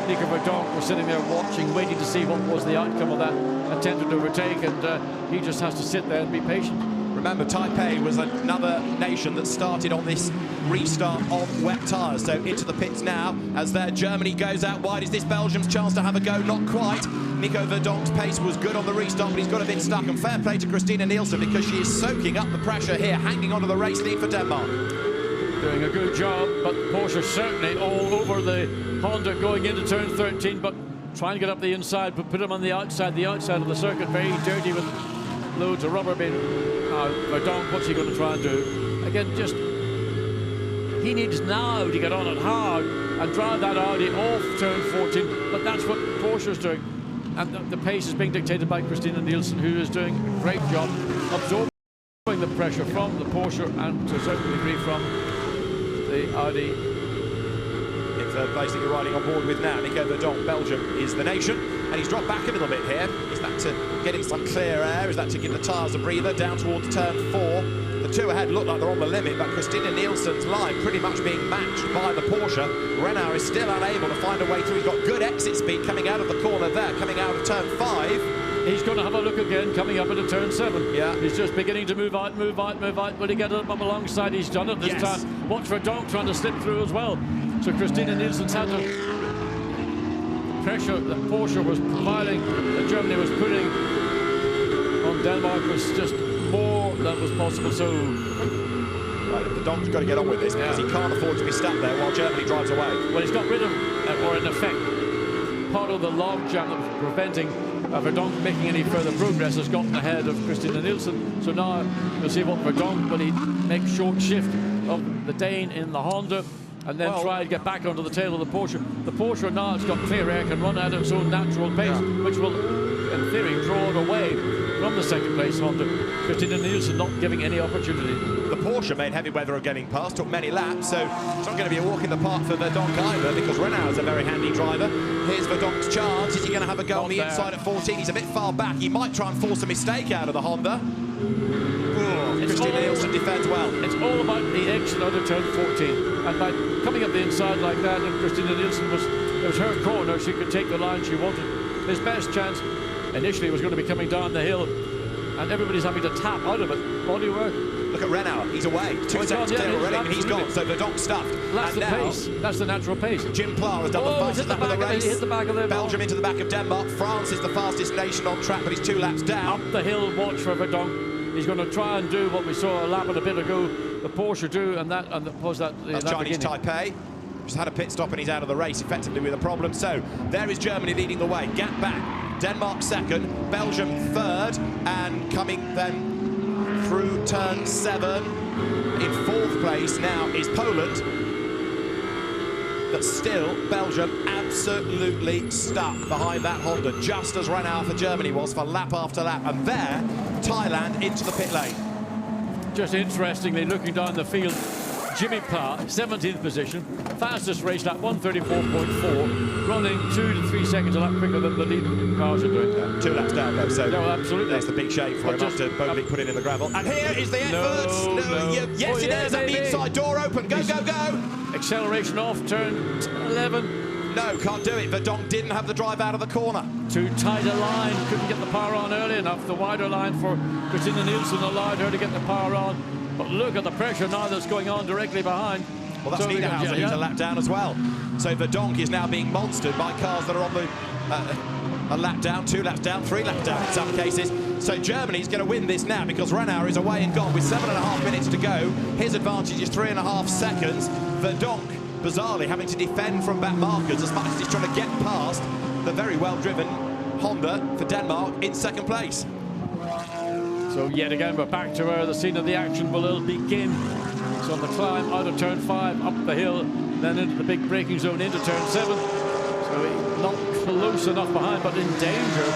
Nico Verdonk was sitting there watching, waiting to see what was the outcome of that attempted overtake, and he just has to sit there and be patient. Remember, Taipei was another nation that started on this restart on wet tyres. So into the pits now as there Germany goes out wide. Is this Belgium's chance to have a go? Not quite. Nico Verdonk's pace was good on the restart, but he's got a bit stuck. And fair play to Christina Nielsen because she is soaking up the pressure here, hanging onto the race lead for Denmark. Doing a good job, but Porsche certainly all over the Honda going into turn 13, but trying to get up the inside, but put him on the outside of the circuit, very dirty with loads of rubber being. Verdonk, what's he going to try and do? Again, just he needs now to get on it hard and drive that Audi off turn 14, but that's what Porsche's doing. And the pace is being dictated by Christina Nielsen, who is doing a great job absorbing the pressure from the Porsche and to a certain degree from the Audi. In third place that you're riding on board with now, Nico Verdonk, Belgium is the nation, and he's dropped back a little bit here. Is that to get him some clear air? Is that to give the tyres a breather down towards turn 4? The two ahead look like they're on the limit, but Christina Nielsen's line pretty much being matched by the Porsche. Renault is still unable to find a way through. He's got good exit speed coming out of the corner there, coming out of turn 5. He's going to have a look again coming up into turn 7. Yeah. He's just beginning to move out. Will he get up alongside? He's done it this time. Watch for Verdonk trying to slip through as well. So Christina Nielsen's had to pressure that Porsche was providing, that Germany was putting on Denmark was just more than was possible. So Verdonk's got to get on with this because he can't afford to be stuck there while Germany drives away. Well, he's got rid of, or in effect, part of the log jam that was preventing Verdonk making any further progress has gotten ahead of Christina Nielsen. So now we'll see what Verdonk, will he make short shift of the Dane in the Honda and then try and get back onto the tail of the Porsche. The Porsche now it's got clear air, can run at its own natural pace, which will, in theory, draw it away from the second place Honda. Christina Nielsen not giving any opportunity. The Porsche made heavy weather of getting past, took many laps, so it's not going to be a walk in the park for Verdonk either, because Renault is a very handy driver. Here's Verdonk's chance. Is he going to have a go on the inside at 14? He's a bit far back. He might try and force a mistake out of the Honda. Christina Nielsen defends well. It's all about the exit out of turn 14. And by coming up the inside like that, and Christina Nielsen it was her corner, she could take the line she wanted. His best chance initially was going to be coming down the hill, and everybody's having to tap out of it. Bodywork. Look at Renault, he's away. 2 seconds clear already, and he's gone. So Verdonk stuffed. That's the pace. That's the natural pace. Jim Pla has done the fastest lap of the race. He hit the back of Belgium into the back of Denmark. France is the fastest nation on track, but he's 2 laps down. Up the hill, watch for Verdonk. He's going to try and do what we saw a lap and a bit ago. The Porsche do, and that's Chinese Taipei. Just had a pit stop and he's out of the race, effectively with a problem. So there is Germany leading the way. Gap back. Denmark second, Belgium third, and coming then through turn 7 in 4th place now is Poland. But still, Belgium absolutely stuck behind that Honda, just as Renault for Germany was for lap after lap. And there, Thailand into the pit lane. Just interestingly, looking down the field, Jimmy Pla, 17th position, fastest race lap, 134.4, running 2 to 3 seconds a lap quicker than the leading cars are doing. Yeah, 2 laps down though, so no, absolutely. That's the big shame for him after Bowley put it in the gravel. And here is the effort. Yes, it is. And the inside door open. Go, go, go. Acceleration off, turn 11. No, can't do it. Verdonk didn't have the drive out of the corner. Too tight a line, couldn't get the power on early enough. The wider line for Christina Nielsen allowed her to get the power on. But look at the pressure now that's going on directly behind. Well, that's Niederhauser who's a lap down as well. So Verdonk is now being monstered by cars that are on the a lap down, 2 laps down, 3 laps down in some cases. So Germany's going to win this now because Renault is away and gone with 7.5 minutes to go. His advantage is 3.5 seconds. Verdonk, bizarrely, having to defend from back markers as much as he's trying to get past the very well-driven Honda for Denmark in 2nd place. So yet again, we're back to where the scene of the action will begin. So on the climb out of turn 5, up the hill, then into the big braking zone into turn 7. So not close enough behind, but in danger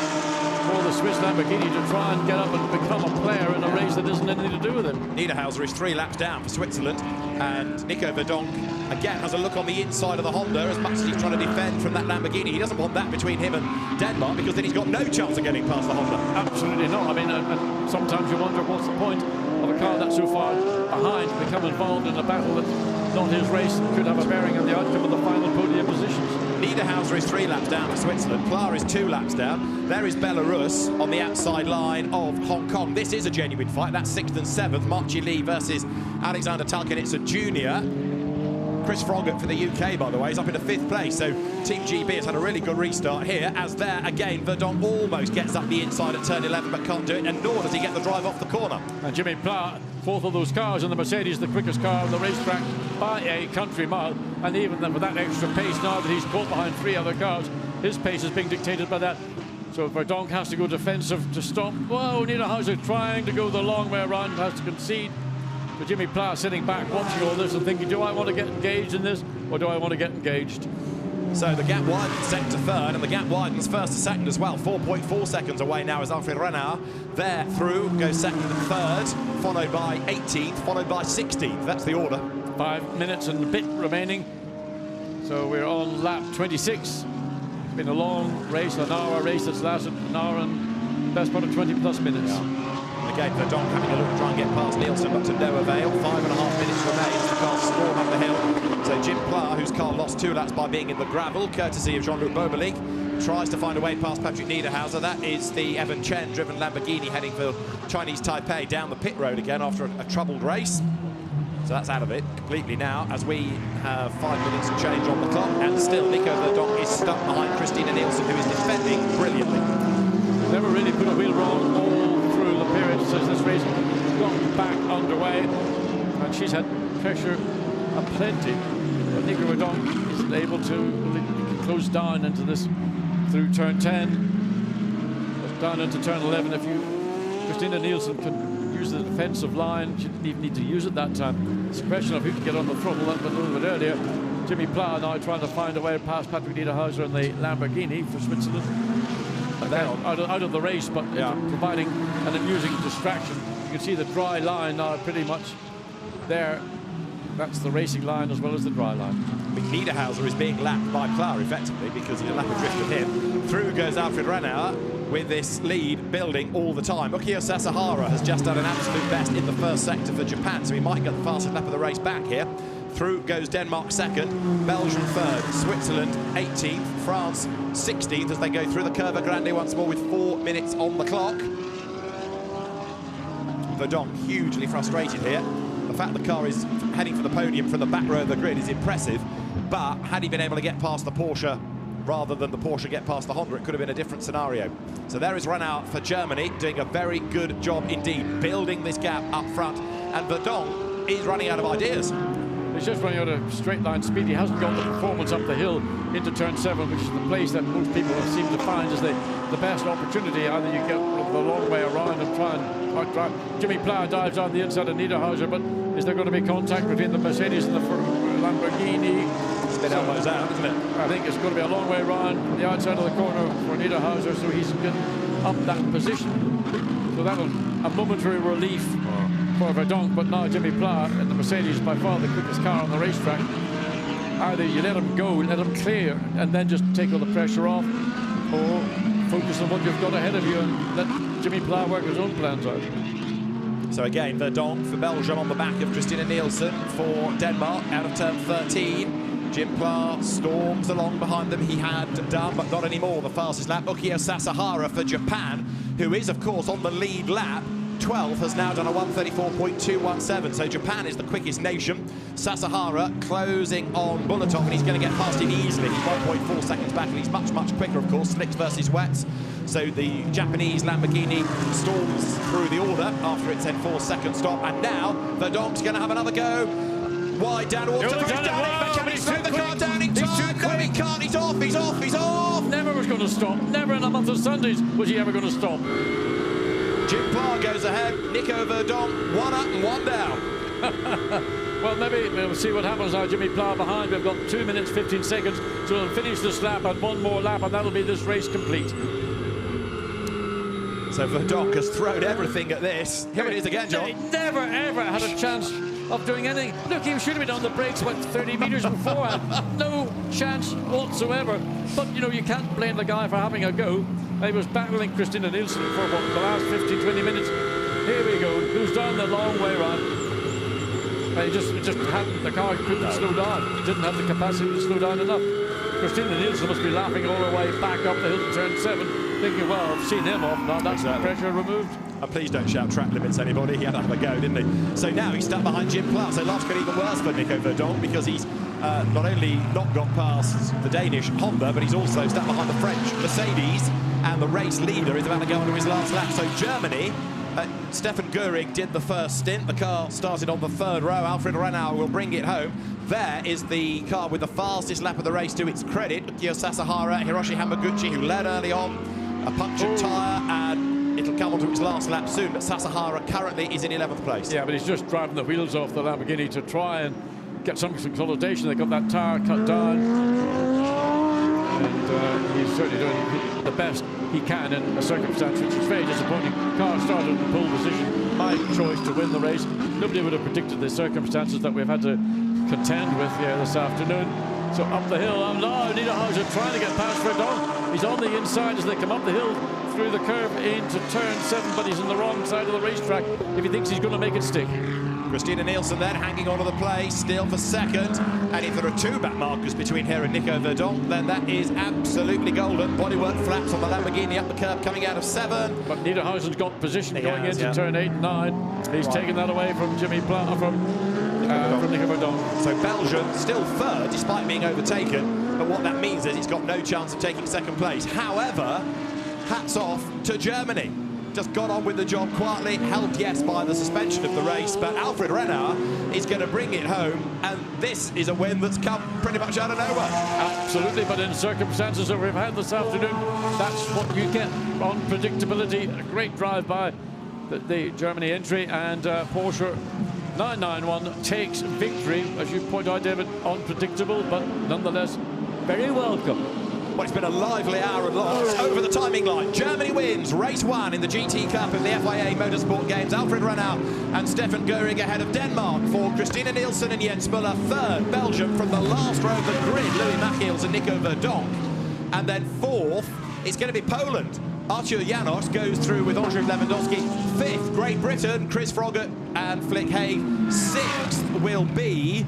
for the Swiss Lamborghini to try and get up and become a player in a race that isn't anything to do with him. Niederhauser is 3 laps down for Switzerland, and Nico Verdonk again has a look on the inside of the Honda as much as he's trying to defend from that Lamborghini. He doesn't want that between him and Denmark because then he's got no chance of getting past the Honda. Absolutely not. I mean, and sometimes you wonder what's the point of a car that's so far behind to become involved in a battle that's not his race and could have a bearing on the outcome of the final podium positions. Niederhauser is 3 laps down for Switzerland. Pla is 2 laps down. There is Belarus on the outside line of Hong Kong. This is a genuine fight. That's 6th and 7th. Marchi Lee versus Alexander Tulkin. It's a junior. Chris Froggatt for the UK, by the way, is up into 5th place. So Team GB has had a really good restart here, as there again Verdonk almost gets up the inside at turn 11 but can't do it, and nor does he get the drive off the corner. And Jimmy Pla, 4th of those cars, and the Mercedes the quickest car on the racetrack by a country mile. And even then with that extra pace now that he's caught behind 3 other cars, his pace is being dictated by that. So Verdonk has to go defensive to stop. Whoa, Niederhauser trying to go the long way around, has to concede. But Jimmy Pla sitting back watching all this and thinking, do I want to get engaged in this or do I want to get engaged? So the gap widens 2nd to 3rd, and the gap widens 1st to 2nd as well. 4.4 seconds away now is Alfred Renault. There through goes 2nd and 3rd, followed by 18th, followed by 16th. That's the order. 5 minutes and a bit remaining. So we're on lap 26. It's been a long race, an hour race that's lasted an hour and best part of 20 plus minutes. Yeah. Again, Verdonk having a look to try and get past Nielsen, but to no avail. 5.5 minutes remain as the cars storm up the hill. So Jim Pla, whose car lost 2 laps by being in the gravel, courtesy of Jean-Luc Bobelic, tries to find a way past Patrick Niederhauser. That is the Evan Chen-driven Lamborghini heading for Chinese Taipei down the pit road again after a troubled race. So that's out of it completely now, as we have 5 minutes and change on the clock, and still Nico Verdonk is stuck behind Christina Nielsen, who is defending brilliantly. Never really put a wheel wrong all through the period since this race got back underway, and she's had pressure aplenty. But Nico Verdonk isn't able to close down into this through turn 10. down into turn 11. If Christina Nielsen can use the defensive line, she didn't even need to use it that time. It's a question of who can get on the throttle a little bit earlier. Jimmy Pla now trying to find a way past Patrick Niederhauser in the Lamborghini for Switzerland. And then out of the race, but providing an amusing distraction. You can see the dry line now pretty much there. That's the racing line as well as the dry line. I mean, Niederhauser is being lapped by Pla effectively because he's a lap adrift of him. Through goes Alfred Renauer with this lead building all the time. Ukio Sasahara has just done an absolute best in the first sector for Japan, so he might get the fastest lap of the race back here. Through goes Denmark second, Belgium third, Switzerland 18th, France 16th as they go through the Curva Grande once more with 4 minutes on the clock. Verdonk hugely frustrated here. The fact the car is heading for the podium from the back row of the grid is impressive, but had he been able to get past the Porsche rather than the Porsche get past the Honda, it could have been a different scenario. So there is Renauer for Germany, doing a very good job indeed, building this gap up front, and Verdonk is running out of ideas. He's just running out of straight line speed. He hasn't got the performance up the hill into turn 7, which is the place that most people seem to find is the best opportunity. Either you get the long way around and try and out-drive. Jimmy Pla dives on the inside of Niederhauser, but is there going to be contact between the Mercedes and the Lamborghini? It's a bit elbows out, isn't it? I think it's going to be a long way around the outside of the corner for Niederhauser, so he's getting up that position. So that was a momentary relief for Verdonk, but now Jimmy Pla and the Mercedes by far the quickest car on the racetrack. Either you let him go, let him clear, and then just take all the pressure off, or focus on what you've got ahead of you and let Jimmy Pla work his own plans out. So again, Verdonk for Belgium on the back of Christina Nielsen for Denmark out of turn 13. Jim Pla storms along behind them. He had done, but not anymore, the fastest lap. Ukio Sasahara for Japan, who is, of course, on the lead lap. 12 has now done a 1:34.217, so Japan is the quickest nation. Sasahara closing on Bulatov, and he's going to get past him easily. He's 1.4 seconds back, and he's much, much quicker, of course. Slicks versus wets. So the Japanese Lamborghini storms through the order after its enforced stop, and now Verdonk's going to have another go. Wide down towards the he's done it, but can he throw the car down in time? No, he can't. He's off, he's off, he's off! Never was going to stop. Never in a month of Sundays was he ever going to stop. Jim Pla goes ahead, Nico Verdonk, 1 up and 1 down. Well, maybe we'll see what happens now. Jimmy Pla behind. We've got 2 minutes, 15 seconds. So we'll finish this lap and one more lap, and that'll be this race complete. So Verdonk has thrown everything at this. Here it is again, John. He never, ever had a chance of doing anything. Look, he should have been on the brakes, what, 30 metres beforehand. No chance whatsoever. But, you know, you can't blame the guy for having a go. He was battling Christina Nielsen for what, the last 15, 20 minutes. Here we go. Who's down the long way round? He just hadn't, the car couldn't slow down. Didn't have the capacity to slow down enough. Christina Nielsen must be laughing all her way back up the hill to turn 7, thinking, well, I've seen him off now. That's the pressure removed. And please don't shout track limits, anybody. He had to have a go, didn't he? So now he's stuck behind Jim Pla. So life's got even worse for Nico Verdonk because he's not only not got past the Danish Honda, but he's also stuck behind the French Mercedes, and the race leader is about to go onto his last lap. So Germany, Stefan Göring did the first stint. The car started on the 3rd row. Alfred Renauer will bring it home. There is the car with the fastest lap of the race to its credit. Ukio Sasahara, Hiroshi Hamaguchi, who led early on, a punctured tyre, and it'll come onto its last lap soon. But Sasahara currently is in 11th place. Yeah, but he's just driving the wheels off the Lamborghini to try and get some consolidation. They got that tyre cut down, and he's certainly doing the best he can in a circumstance which is very disappointing. Car started in pole position, my choice to win the race. Nobody would have predicted the circumstances that we've had to contend with here this afternoon. So up the hill, now Niederhauser trying to get past Verdonk. He's on the inside as they come up the hill through the curve into turn 7, but he's on the wrong side of the racetrack if he thinks he's going to make it stick. Christina Nielsen then hanging on to the place, still for 2nd. And if there are 2 back markers between here and Nico Verdonk, then that is absolutely golden. Bodywork flaps on the Lamborghini up the curb, coming out of 7. But Niederhausen's got position going into turn 8 and 9. He's taken that away from Jimmy Pla, from Nico Verdonk. So Belgium still 3rd, despite being overtaken. But what that means is he's got no chance of taking 2nd place. However, hats off to Germany. just got on with the job quietly, helped, yes, by the suspension of the race, but Alfred Renard is going to bring it home, and this is a win that's come pretty much out of nowhere. Absolutely, but in circumstances that we've had this afternoon, that's what you get. Unpredictability, a great drive by the Germany entry, and Porsche 991 takes victory. As you point out, David, unpredictable, but nonetheless very welcome. Well, it's been a lively hour and lots. Over the timing line, Germany wins race 1 in the GT Cup of the FIA Motorsport Games. Alfred Renard and Stefan Göring ahead of Denmark for Christina Nielsen and Jens Müller. Third, Belgium from the last row of the grid, Louis Machiels and Nico Verdonk. And then fourth, it's going to be Poland. Artur Janos goes through with Andrzej Lewandowski. Fifth, Great Britain, Chris Froggatt and Flick Hay. Sixth will be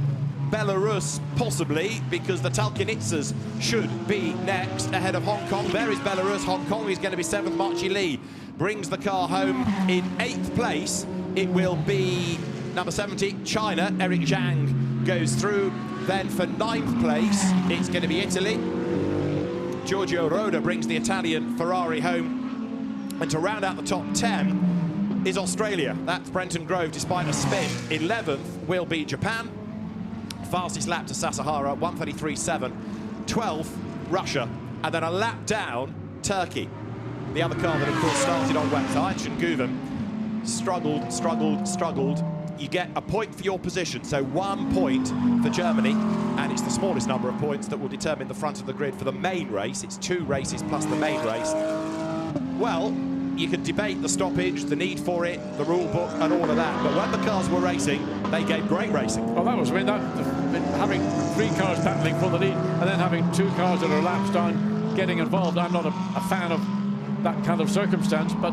Belarus, possibly, because the Talkinitsas should be next ahead of Hong Kong. There is Belarus. Hong Kong is going to be 7th. Marchi Lee brings the car home in 8th place. It will be number 70, China. Eric Zhang goes through. Then for 9th place, it's going to be Italy. Giorgio Roda brings the Italian Ferrari home. And to round out the top 10 is Australia. That's Brenton Grove, despite a spin. 11th will be Japan. Fastest lap to Sasahara, 1:33.7. 12th, Russia. And then a lap down, Turkey. The other car that, of course, started on wet. So Ayşen Güven struggled. You get a point for your position, so 1 point for Germany, and it's the smallest number of points that will determine the front of the grid for the main race. It's 2 races plus the main race. Well, you could debate the stoppage, the need for it, the rule book, and all of that, but when the cars were racing, they gave great racing. Well, that was, I mean, having 3 cars battling for the lead, and then having 2 cars that are laps down getting involved. I'm not a fan of that kind of circumstance, but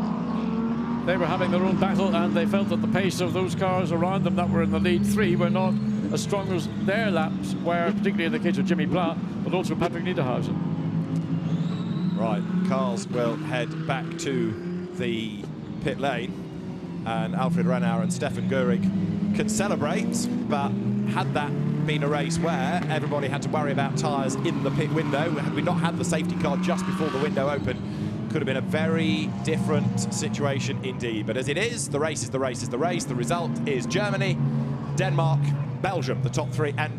they were having their own battle, and they felt that the pace of those cars around them that were in the lead 3 were not as strong as their laps were, particularly in the case of Jimmy Pla, but also Patrick Niederhausen. Right, cars will head back to the pit lane, and Alfred Renard and Stefan Göring can celebrate, but had that been a race where everybody had to worry about tyres in the pit window, had we not had the safety car just before the window opened, could have been a very different situation indeed. But as it is, the race is the race is the race. The result is Germany, Denmark, Belgium, the top 3. And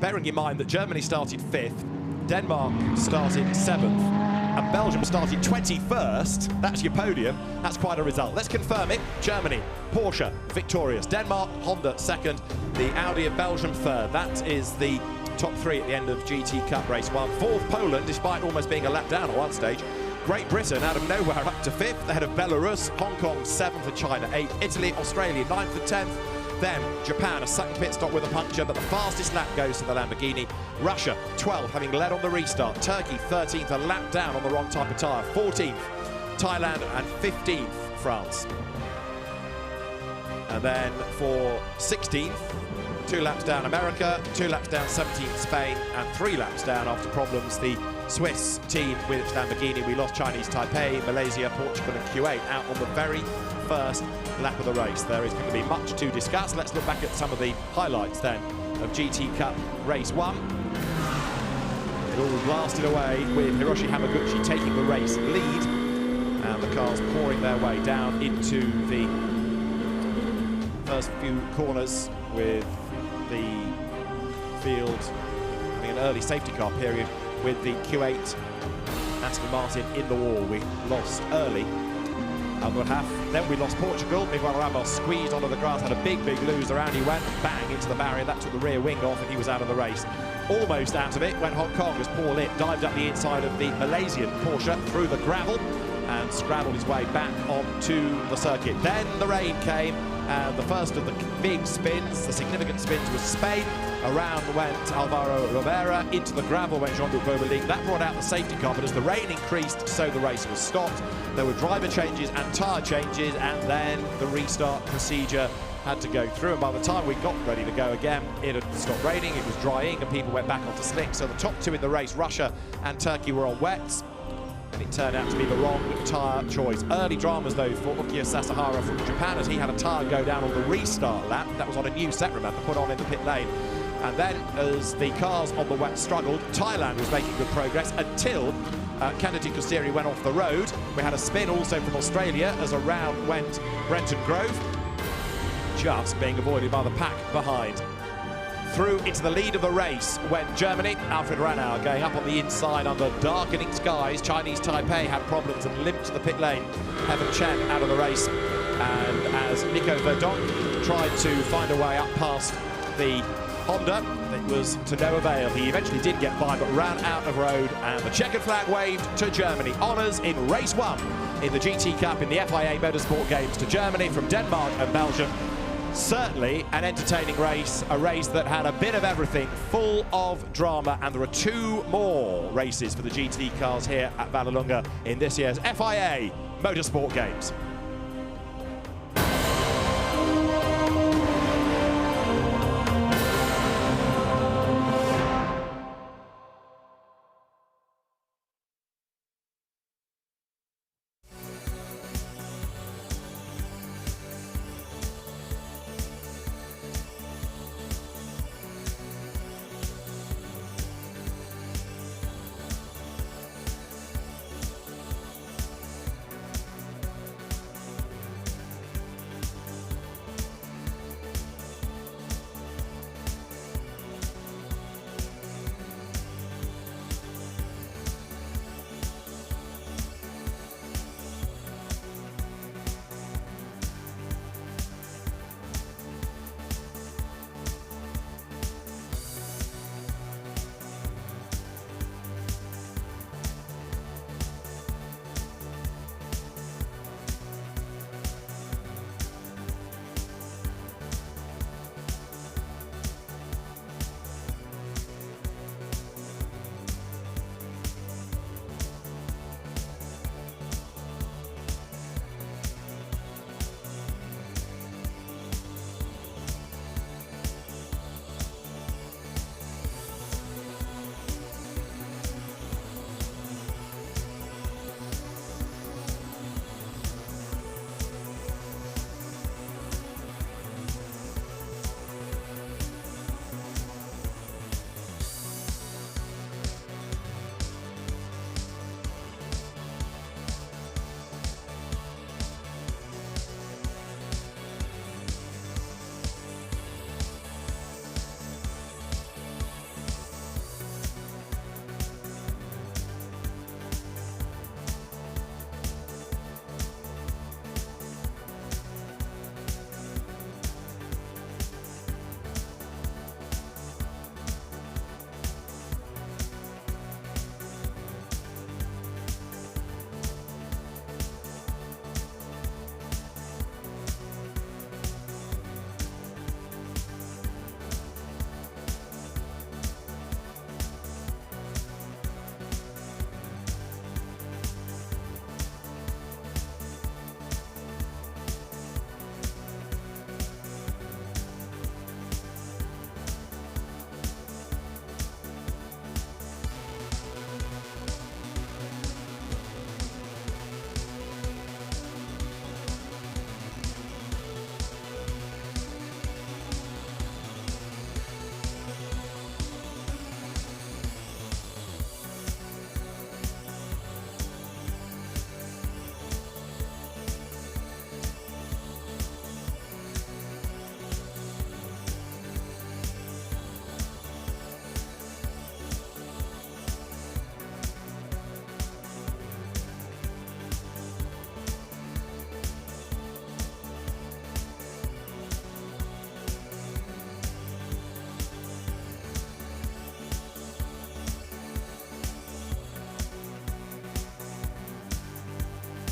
bearing in mind that Germany started 5th, Denmark started 7th, and Belgium started 21st, that's your podium. That's quite a result. Let's confirm it. Germany, Porsche, victorious. Denmark, Honda, 2nd. The Audi of Belgium, 3rd. That is the top 3 at the end of GT Cup race 1. 4th, Poland, despite almost being a lap down at one stage. Great Britain out of nowhere up to 5th, ahead of Belarus. Hong Kong 7th, and China 8th. Italy, Australia 9th and 10th. Then Japan, a second pit stop with a puncture, but the fastest lap goes to the Lamborghini. Russia 12th, having led on the restart. Turkey 13th, a lap down on the wrong type of tyre. 14th, Thailand, and 15th, France. And then for 16th, 2 laps down America, 2 laps down 17th Spain, and 3 laps down after problems the Swiss team with its Lamborghini. We lost Chinese Taipei, Malaysia, Portugal and Kuwait out on the very first lap of the race. There is going to be much to discuss. Let's look back at some of the highlights then of GT Cup race 1. It all blasted away with Hiroshi Hamaguchi taking the race lead, and the cars pouring their way down into the first few corners, with the field having an early safety car period with the Q8 Aston Martin in the wall. We lost early Albert half. Then we lost Portugal. Miguel Ramos squeezed onto the grass, had a big loose. Around he went, bang, into the barrier. That took the rear wing off, and he was out of the race. Almost out of it when Hong Kong, as Paul Litt dived up the inside of the Malaysian Porsche through the gravel and scrabbled his way back onto the circuit. Then the rain came, and the first of the big spins, the significant spins, was Spain. Around went Alvaro Rivera, into the gravel went Jean-Luc Boberling. That brought out the safety car, but as the rain increased, so the race was stopped. There were driver changes and tyre changes, and then the restart procedure had to go through. And by the time we got ready to go again, it had stopped raining, it was drying, and people went back onto slicks. So the top 2 in the race, Russia and Turkey, were on wets, and it turned out to be the wrong tyre choice. Early dramas, though, for Ukiyo Sasahara from Japan, as he had a tyre go down on the restart lap. That was on a new set, remember, put on in the pit lane. And then, as the cars on the wet struggled, Thailand was making good progress until Kennedy Kostiri went off the road. We had a spin also from Australia as around went Brenton Grove, just being avoided by the pack behind. Through into the lead of the race went Germany. Alfred Ranauer going up on the inside under darkening skies. Chinese Taipei had problems and limped to the pit lane. Heaven Chen out of the race. And as Nico Verdonk tried to find a way up past the Honda, it was to no avail. He eventually did get by, but ran out of road, and the checkered flag waved to Germany. Honours in race 1 in the GT Cup in the FIA Motorsport Games to Germany from Denmark and Belgium. Certainly an entertaining race, a race that had a bit of everything, full of drama, and there are 2 more races for the GT cars here at Vallelunga in this year's FIA Motorsport Games.